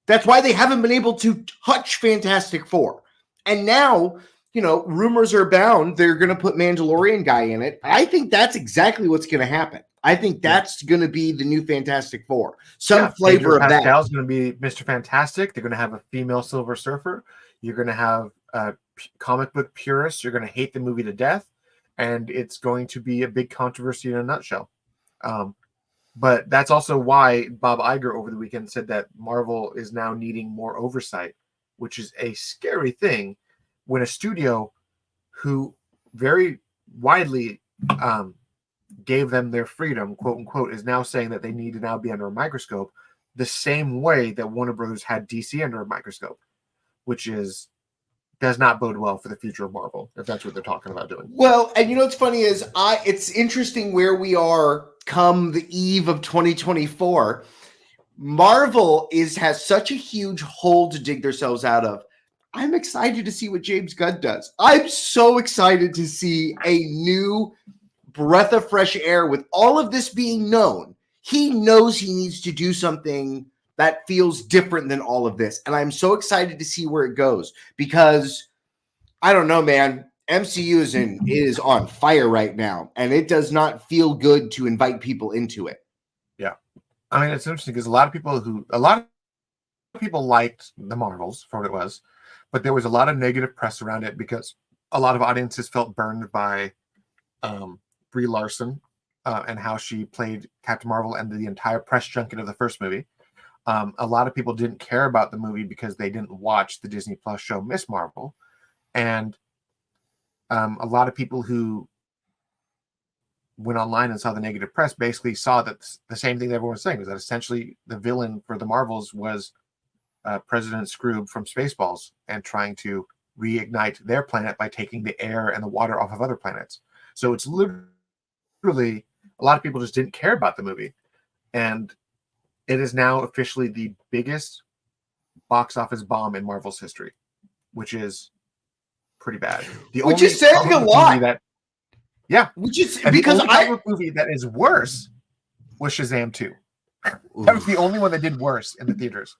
That's why they haven't been able to touch Fantastic Four. And now, rumors are abound. They're going to put Mandalorian guy in it. I think that's exactly what's going to happen. I think that's going to be the new Fantastic Four. Some flavor of that. Pascal's going to be Mr. Fantastic. They're going to have a female Silver Surfer. You're going to have comic book purists. You're going to hate the movie to death. And it's going to be a big controversy in a nutshell. But that's also why Bob Iger over the weekend said that Marvel is now needing more oversight, which is a scary thing when a studio who very widely gave them their freedom, quote unquote, is now saying that they need to now be under a microscope the same way that Warner Brothers had DC under a microscope, which does not bode well for the future of Marvel, if that's what they're talking about doing. Well, and what's funny is it's interesting where we are come the eve of 2024. Marvel has such a huge hole to dig themselves out of. I'm excited to see what James Gunn does. I'm so excited to see a new breath of fresh air with all of this being known. He knows he needs to do something that feels different than all of this. And I'm so excited to see where it goes because I don't know, man. MCU is on fire right now, and it does not feel good to invite people into it. Yeah. I mean, it's interesting because a lot of people liked the Marvels for what it was, but there was a lot of negative press around it because a lot of audiences felt burned by Brie Larson and how she played Captain Marvel and the entire press junket of the first movie. A lot of people didn't care about the movie because they didn't watch the Disney Plus show Miss Marvel. And a lot of people who went online and saw the negative press basically saw that the same thing that everyone was saying was that essentially the villain for the Marvels was President Scrooge from Spaceballs and trying to reignite their planet by taking the air and the water off of other planets. So it's literally a lot of people just didn't care about the movie. And it is now officially the biggest box office bomb in Marvel's history, which is pretty bad. Which is saying a lot. Which is because the only movie that is worse was Shazam 2. That was the only one that did worse in the theaters.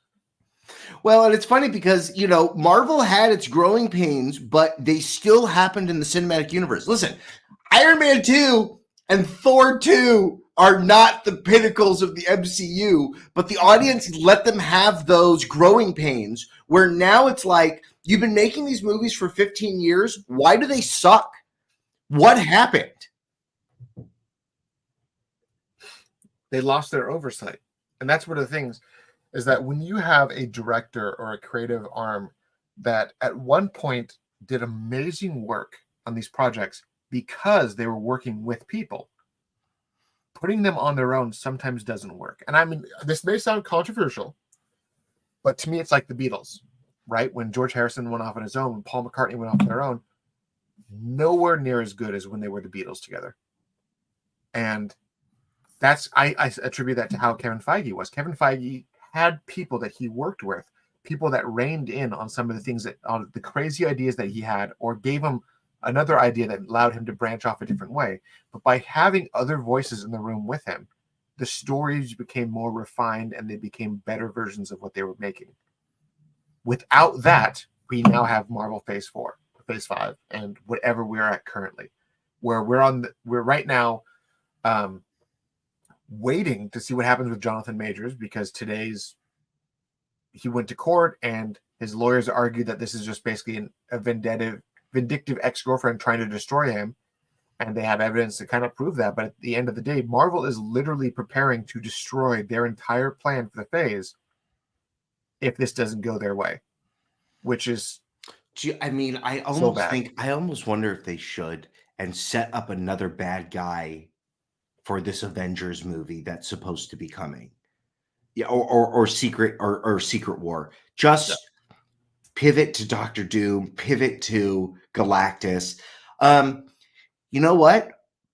Well, and it's funny because, Marvel had its growing pains, but they still happened in the cinematic universe. Listen, Iron Man 2 and Thor 2 are not the pinnacles of the MCU, but the audience let them have those growing pains where now it's like, you've been making these movies for 15 years. Why do they suck? What happened? They lost their oversight. And that's one of the things is that when you have a director or a creative arm that at one point did amazing work on these projects because they were working with people, putting them on their own sometimes doesn't work. And I mean, this may sound controversial, but to me, it's like the Beatles, right? When George Harrison went off on his own, when Paul McCartney went off on their own, nowhere near as good as when they were the Beatles together. And I attribute that to how Kevin Feige was. Kevin Feige had people that he worked with, people that reined in on some of the things on the crazy ideas that he had, or gave him another idea that allowed him to branch off a different way. But by having other voices in the room with him, the stories became more refined and they became better versions of what they were making. Without that, we now have Marvel Phase 4, Phase 5, and whatever we're at currently, where we're right now waiting to see what happens with Jonathan Majors, because he went to court and his lawyers argued that this is just basically a vindictive ex-girlfriend trying to destroy him, and they have evidence to kind of prove that. But at the end of the day, Marvel is literally preparing to destroy their entire plan for the phase if this doesn't go their way, which is I mean, I almost wonder if they should and set up another bad guy for this Avengers movie that's supposed to be coming. Yeah, or Secret or Secret War. Just pivot to Doctor Doom, pivot to Galactus. You know what?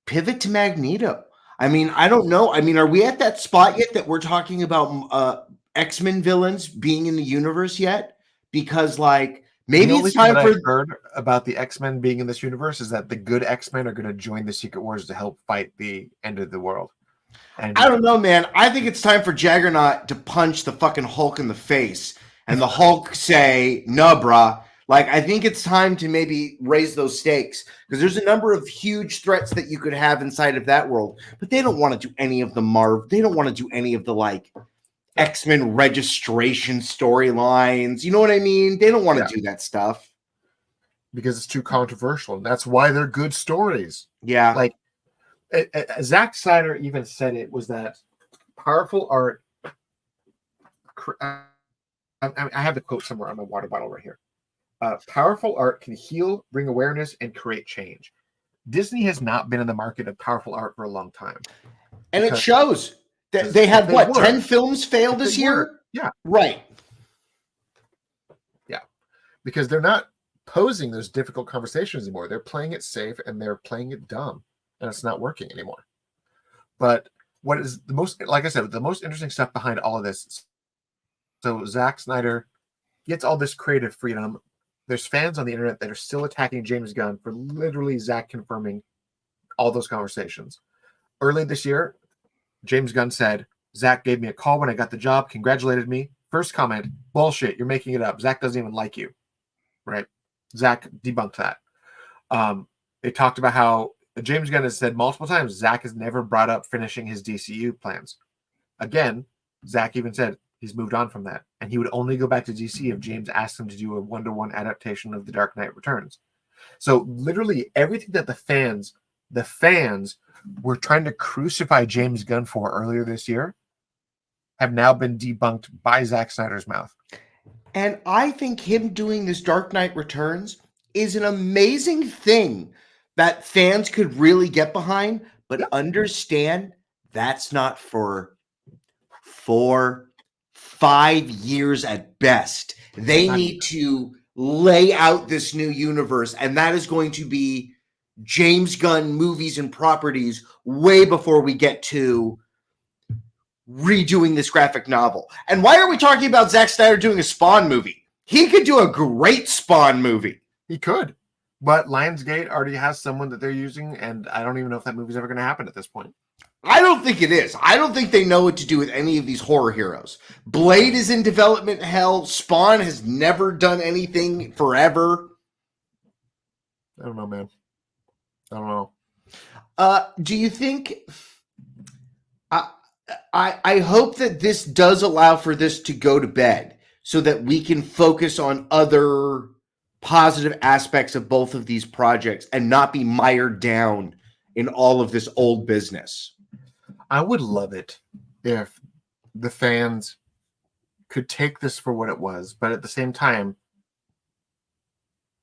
Pivot to Magneto. I mean, I don't know. I mean, are we at that spot yet that we're talking about X-Men villains being in the universe yet? Because like maybe it's time for. I've heard about the X-Men being in this universe is that the good X-Men are going to join the Secret Wars to help fight the end of the world. And I don't know, man. I think it's time for Juggernaut to punch the fucking Hulk in the face, and the Hulk say, "No, brah." Like, I think it's time to maybe raise those stakes because there's a number of huge threats that you could have inside of that world, but they don't want to do any of the They don't want to do any of the like X-Men registration storylines. You know what I mean? They don't want to do that stuff because it's too controversial. And that's why they're good stories. Yeah. Like Zack Snyder even said it was that powerful art. I have the quote somewhere on my water bottle right here. Powerful art can heal, bring awareness, and create change. Disney has not been in the market of powerful art for a long time. And it shows that they had, 10 films fail this year? Yeah. Right. Yeah. Because they're not posing those difficult conversations anymore. They're playing it safe and they're playing it dumb. And it's not working anymore. But what is the most, like I said, the most interesting stuff behind all of this. So Zack Snyder gets all this creative freedom. There's fans on the internet that are still attacking James Gunn for literally Zack confirming all those conversations. Early this year, James Gunn said, Zack gave me a call when I got the job, congratulated me. First comment, bullshit, you're making it up. Zack doesn't even like you. Right? Zack debunked that. They talked about how James Gunn has said multiple times Zack has never brought up finishing his DCU plans. Again, Zack even said he's moved on from that, and he would only go back to DC if James asked him to do a 1-to-1 adaptation of The Dark Knight Returns. So literally everything that the fans were trying to crucify James Gunn for earlier this year have now been debunked by Zack Snyder's mouth. And I think him doing this Dark Knight Returns is an amazing thing that fans could really get behind, but understand that's not for 4-5 years at best. They need to lay out this new universe, and that is going to be James Gunn movies and properties way before we get to redoing this graphic novel. And why are we talking about Zack Snyder doing a Spawn movie? He could do a great Spawn movie. He could, but Lionsgate already has someone that they're using, and I don't even know if that movie's ever going to happen at this point. I don't think it is. I don't think they know what to do with any of these horror heroes. Blade is in development hell. Spawn has never done anything forever. I don't know, man. I don't know. Do you think... I hope that this does allow for this to go to bed so that we can focus on other positive aspects of both of these projects and not be mired down in all of this old business. I would love it if the fans could take this for what it was, but at the same time,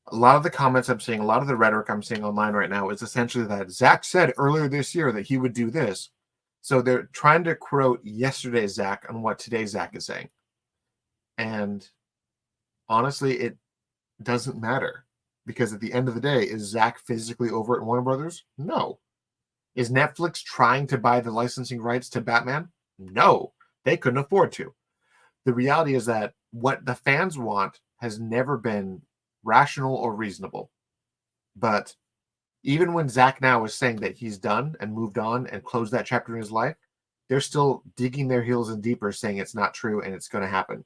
a lot of the comments I'm seeing, a lot of the rhetoric I'm seeing online right now is essentially that Zack said earlier this year that he would do this. So they're trying to quote yesterday's Zack on what today's Zack is saying. And honestly, it doesn't matter because at the end of the day, is Zack physically over at Warner Brothers? No. Is Netflix trying to buy the licensing rights to Batman? No. They couldn't afford to. The reality is that what the fans want has never been rational or reasonable. But even when Zack now is saying that he's done and moved on and closed that chapter in his life, they're still digging their heels in deeper, saying it's not true and it's going to happen.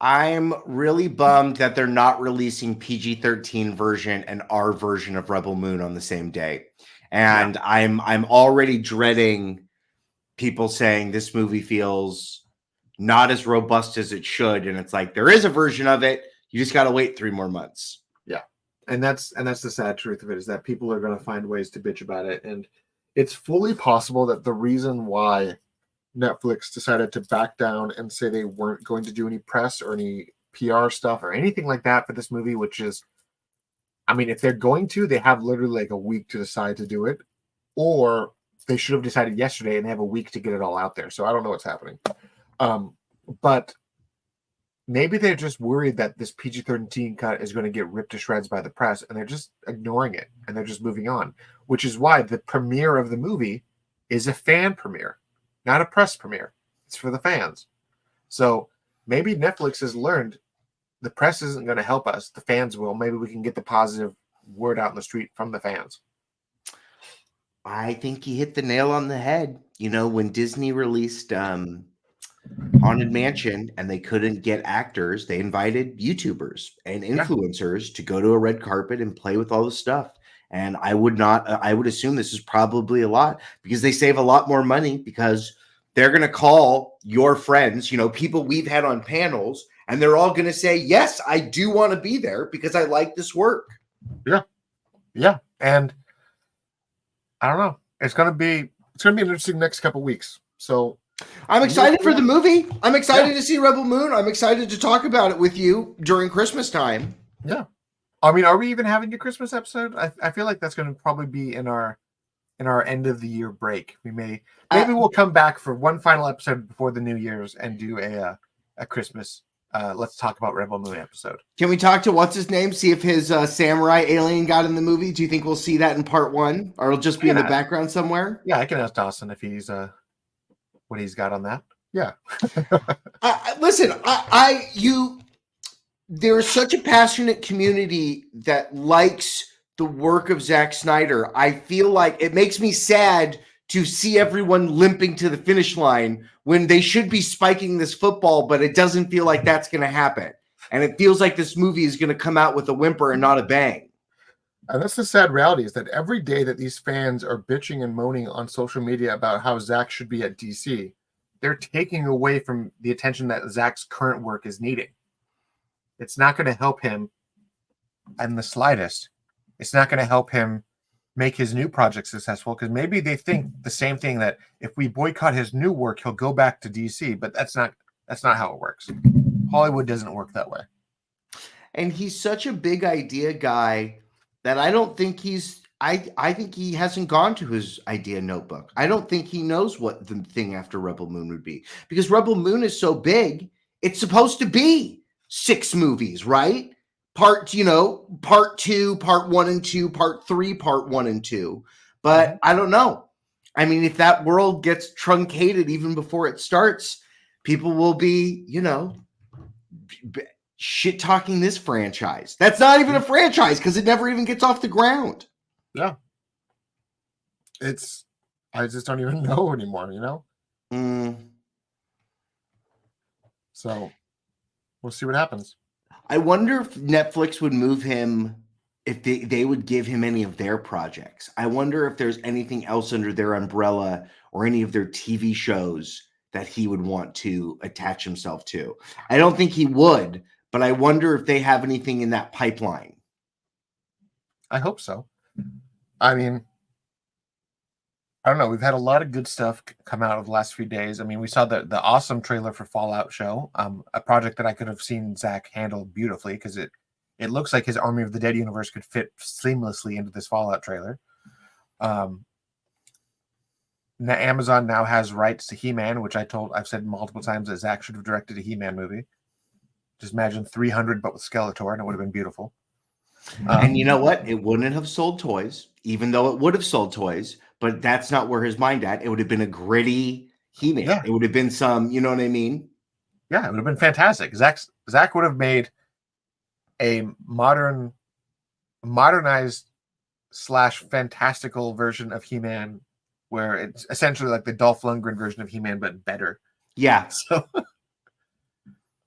I'm really bummed that they're not releasing PG-13 version and our version of Rebel Moon on the same day. And I'm already dreading people saying this movie feels not as robust as it should. And it's like, there is a version of it. You just got to wait 3 more months. Yeah. And that's the sad truth of it, is that people are going to find ways to bitch about it. And it's fully possible that the reason why Netflix decided to back down and say they weren't going to do any press or any PR stuff or anything like that for this movie, which is, I mean, if they're going to, they have literally like a week to decide to do it, or they should have decided yesterday and they have a week to get it all out there. So I don't know what's happening. But maybe they're just worried that this PG-13 cut is going to get ripped to shreds by the press, and they're just ignoring it, and they're just moving on, which is why the premiere of the movie is a fan premiere, not a press premiere. It's for the fans. So maybe Netflix has learned the press isn't going to help us. The fans will. Maybe we can get the positive word out in the street from the fans. I think he hit the nail on the head. You know, when Disney released Haunted Mansion and they couldn't get actors, they invited YouTubers and influencers to go to a red carpet and play with all the stuff. And I would assume this is probably a lot, because they save a lot more money, because they're going to call your friends, you know, people we've had on panels, and they're all going to say, yes, I do want to be there because I like this work. Yeah. Yeah. And I don't know. It's going to be an interesting next couple weeks. So I'm excited for the movie. I'm excited to see Rebel Moon. I'm excited to talk about it with you during Christmas time. Yeah. I mean, are we even having a Christmas episode? I feel like that's going to probably be in our end of the year break. Maybe we'll come back for one final episode before the New Year's and do a Christmas let's talk about Rebel Moon episode. Can we talk to what's his name? See if his samurai alien got in the movie. Do you think we'll see that in part 1, or it'll just be in the background somewhere? Yeah, I can ask Dawson if he's what he's got on that. Yeah. Listen, there is such a passionate community that likes the work of Zack Snyder. I feel like it makes me sad to see everyone limping to the finish line when they should be spiking this football, but it doesn't feel like that's going to happen. And it feels like this movie is going to come out with a whimper and not a bang. And that's the sad reality, is that every day that these fans are bitching and moaning on social media about how Zack should be at DC, they're taking away from the attention that Zack's current work is needing. It's not going to help him in the slightest. It's not going to help him make his new project successful, because maybe they think the same thing, that if we boycott his new work, he'll go back to DC. But that's not how it works. Hollywood doesn't work that way. And he's such a big idea guy that I don't think I think he hasn't gone to his idea notebook. I don't think he knows what the thing after Rebel Moon would be, because Rebel Moon is so big. It's supposed to be 6 movies, right? Part 2, part 1 and 2, part 3, part 1 and 2. But I don't know. I mean, if that world gets truncated even before it starts, people will be, shit talking this franchise. That's not even a franchise, because it never even gets off the ground. Yeah. I just don't even know anymore, So we'll see what happens. I wonder if Netflix would move him, if they would give him any of their projects. I wonder if there's anything else under their umbrella or any of their TV shows that he would want to attach himself to. I don't think he would, but I wonder if they have anything in that pipeline. I hope so. I mean, I don't know. We've had a lot of good stuff come out of the last few days. I mean, we saw the awesome trailer for Fallout show, a project that I could have seen Zack handle beautifully, because it looks like his Army of the Dead universe could fit seamlessly into this Fallout trailer. Amazon now has rights to He-Man, which I've said multiple times that Zack should have directed a He-Man movie. Just imagine 300, but with Skeletor, and it would have been beautiful. And you know what? It wouldn't have sold toys, even though it would have sold toys. But that's not where his mind at. It would have been a gritty He-Man. Yeah. It would have been some, you know what I mean? Yeah, it would have been fantastic. Zack would have made a modernized / fantastical version of He-Man, where it's essentially like the Dolph Lundgren version of He-Man, but better. Yeah.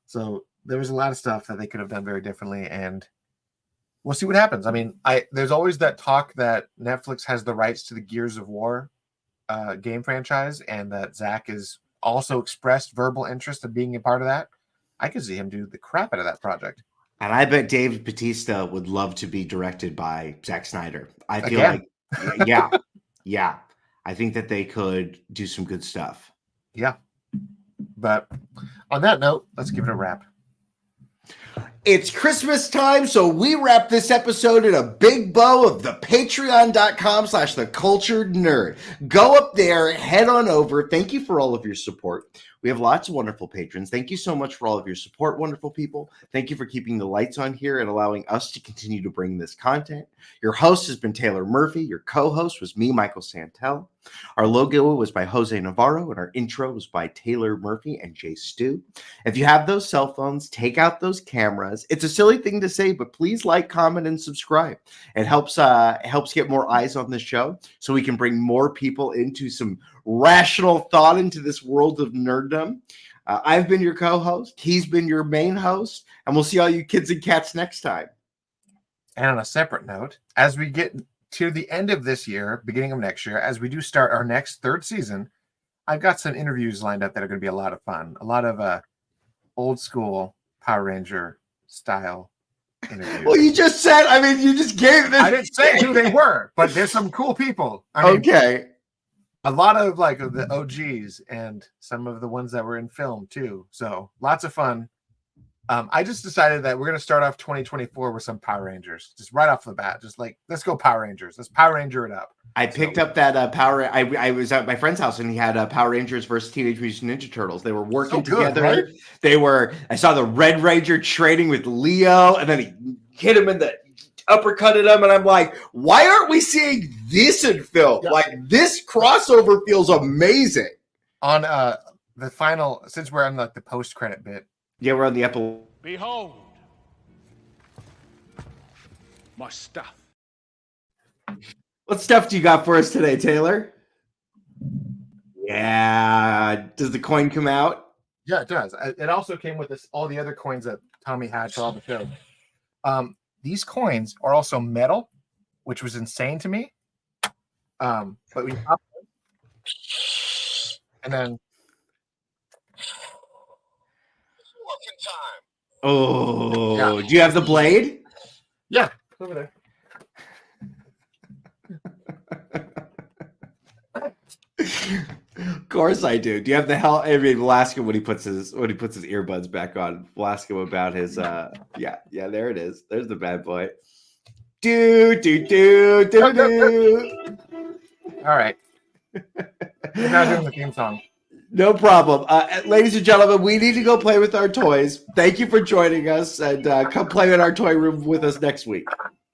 So there was a lot of stuff that they could have done very differently, and we'll see what happens. I mean, there's always that talk that Netflix has the rights to the Gears of War game franchise, and that Zack is also expressed verbal interest in being a part of that. I could see him do the crap out of that project. And I bet Dave Bautista would love to be directed by Zack Snyder. I feel Again. like, yeah. I think that they could do some good stuff. Yeah. But on that note, let's give it a wrap. It's Christmas time, so we wrap this episode in a big bow of the patreon.com/theculturednerd. Go up there, head on over. Thank you for all of your support. We have lots of wonderful patrons. Thank you so much for all of your support, wonderful people. Thank you for keeping the lights on here and allowing us to continue to bring this content. Your host has been Taylor Murphy. Your co-host was me, Michael Santel. Our logo was by Jose Navarro, and our intro was by Taylor Murphy and Jay Stu. If you have those cell phones, take out those cameras. It's a silly thing to say, but please like, comment, and subscribe. It helps get more eyes on the show so we can bring more people into some rational thought into this world of nerddom. I've been your co-host. He's been your main host, and we'll see all you kids and cats next time. And on a separate note, as we get to the end of this year, beginning of next year, as we do start our next third season, I've got some interviews lined up that are going to be a lot of fun. A lot of old school Power Ranger style interviews. Well, you just said, you just gave this. I didn't say who they were, but there's some cool people. Okay. A lot of the OGs and some of the ones that were in film too. So lots of fun. I just decided that we're going to start off 2024 with some Power Rangers, just right off the bat. Just let's go Power Rangers. Let's Power Ranger it up. I picked up that Power. I was at my friend's house and he had Power Rangers versus Teenage Mutant Ninja Turtles. They were working together. Right? I saw the Red Ranger trading with Leo, and then he hit him in the uppercutted him, and I'm like, why aren't we seeing this in film? Yeah. This crossover feels amazing. On the final, since we're on the post-credit bit. Yeah, we're on the epilogue. Behold, my stuff. What stuff do you got for us today, Taylor? Yeah. Does the coin come out? Yeah, it does. It also came with all the other coins that Tommy had for all the show. These coins are also metal, which was insane to me. But we pop them, and then oh, yeah. Do you have the blade? Yeah, over there. Of course I do. Do you have the hell? We'll ask him when he puts his earbuds back on. We'll ask him about his yeah, there it is. There's the bad boy. Do. All right. We're not doing the theme song. No problem. Ladies and gentlemen, we need to go play with our toys. Thank you for joining us, and come play in our toy room with us next week.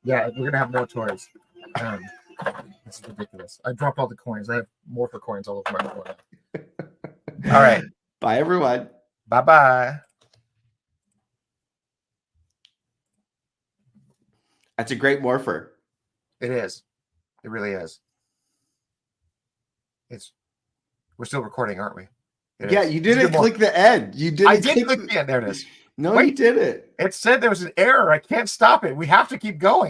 Yeah, we're gonna have no toys. This is ridiculous. I dropped all the coins. I have more for coins all over my floor. All right. Bye, everyone. Bye-bye. That's a great morpher. It is. It really is. We're still recording, aren't we? Yeah, you didn't click the end. I did click the end. There it is. No, you didn't. It said there was an error. I can't stop it. We have to keep going.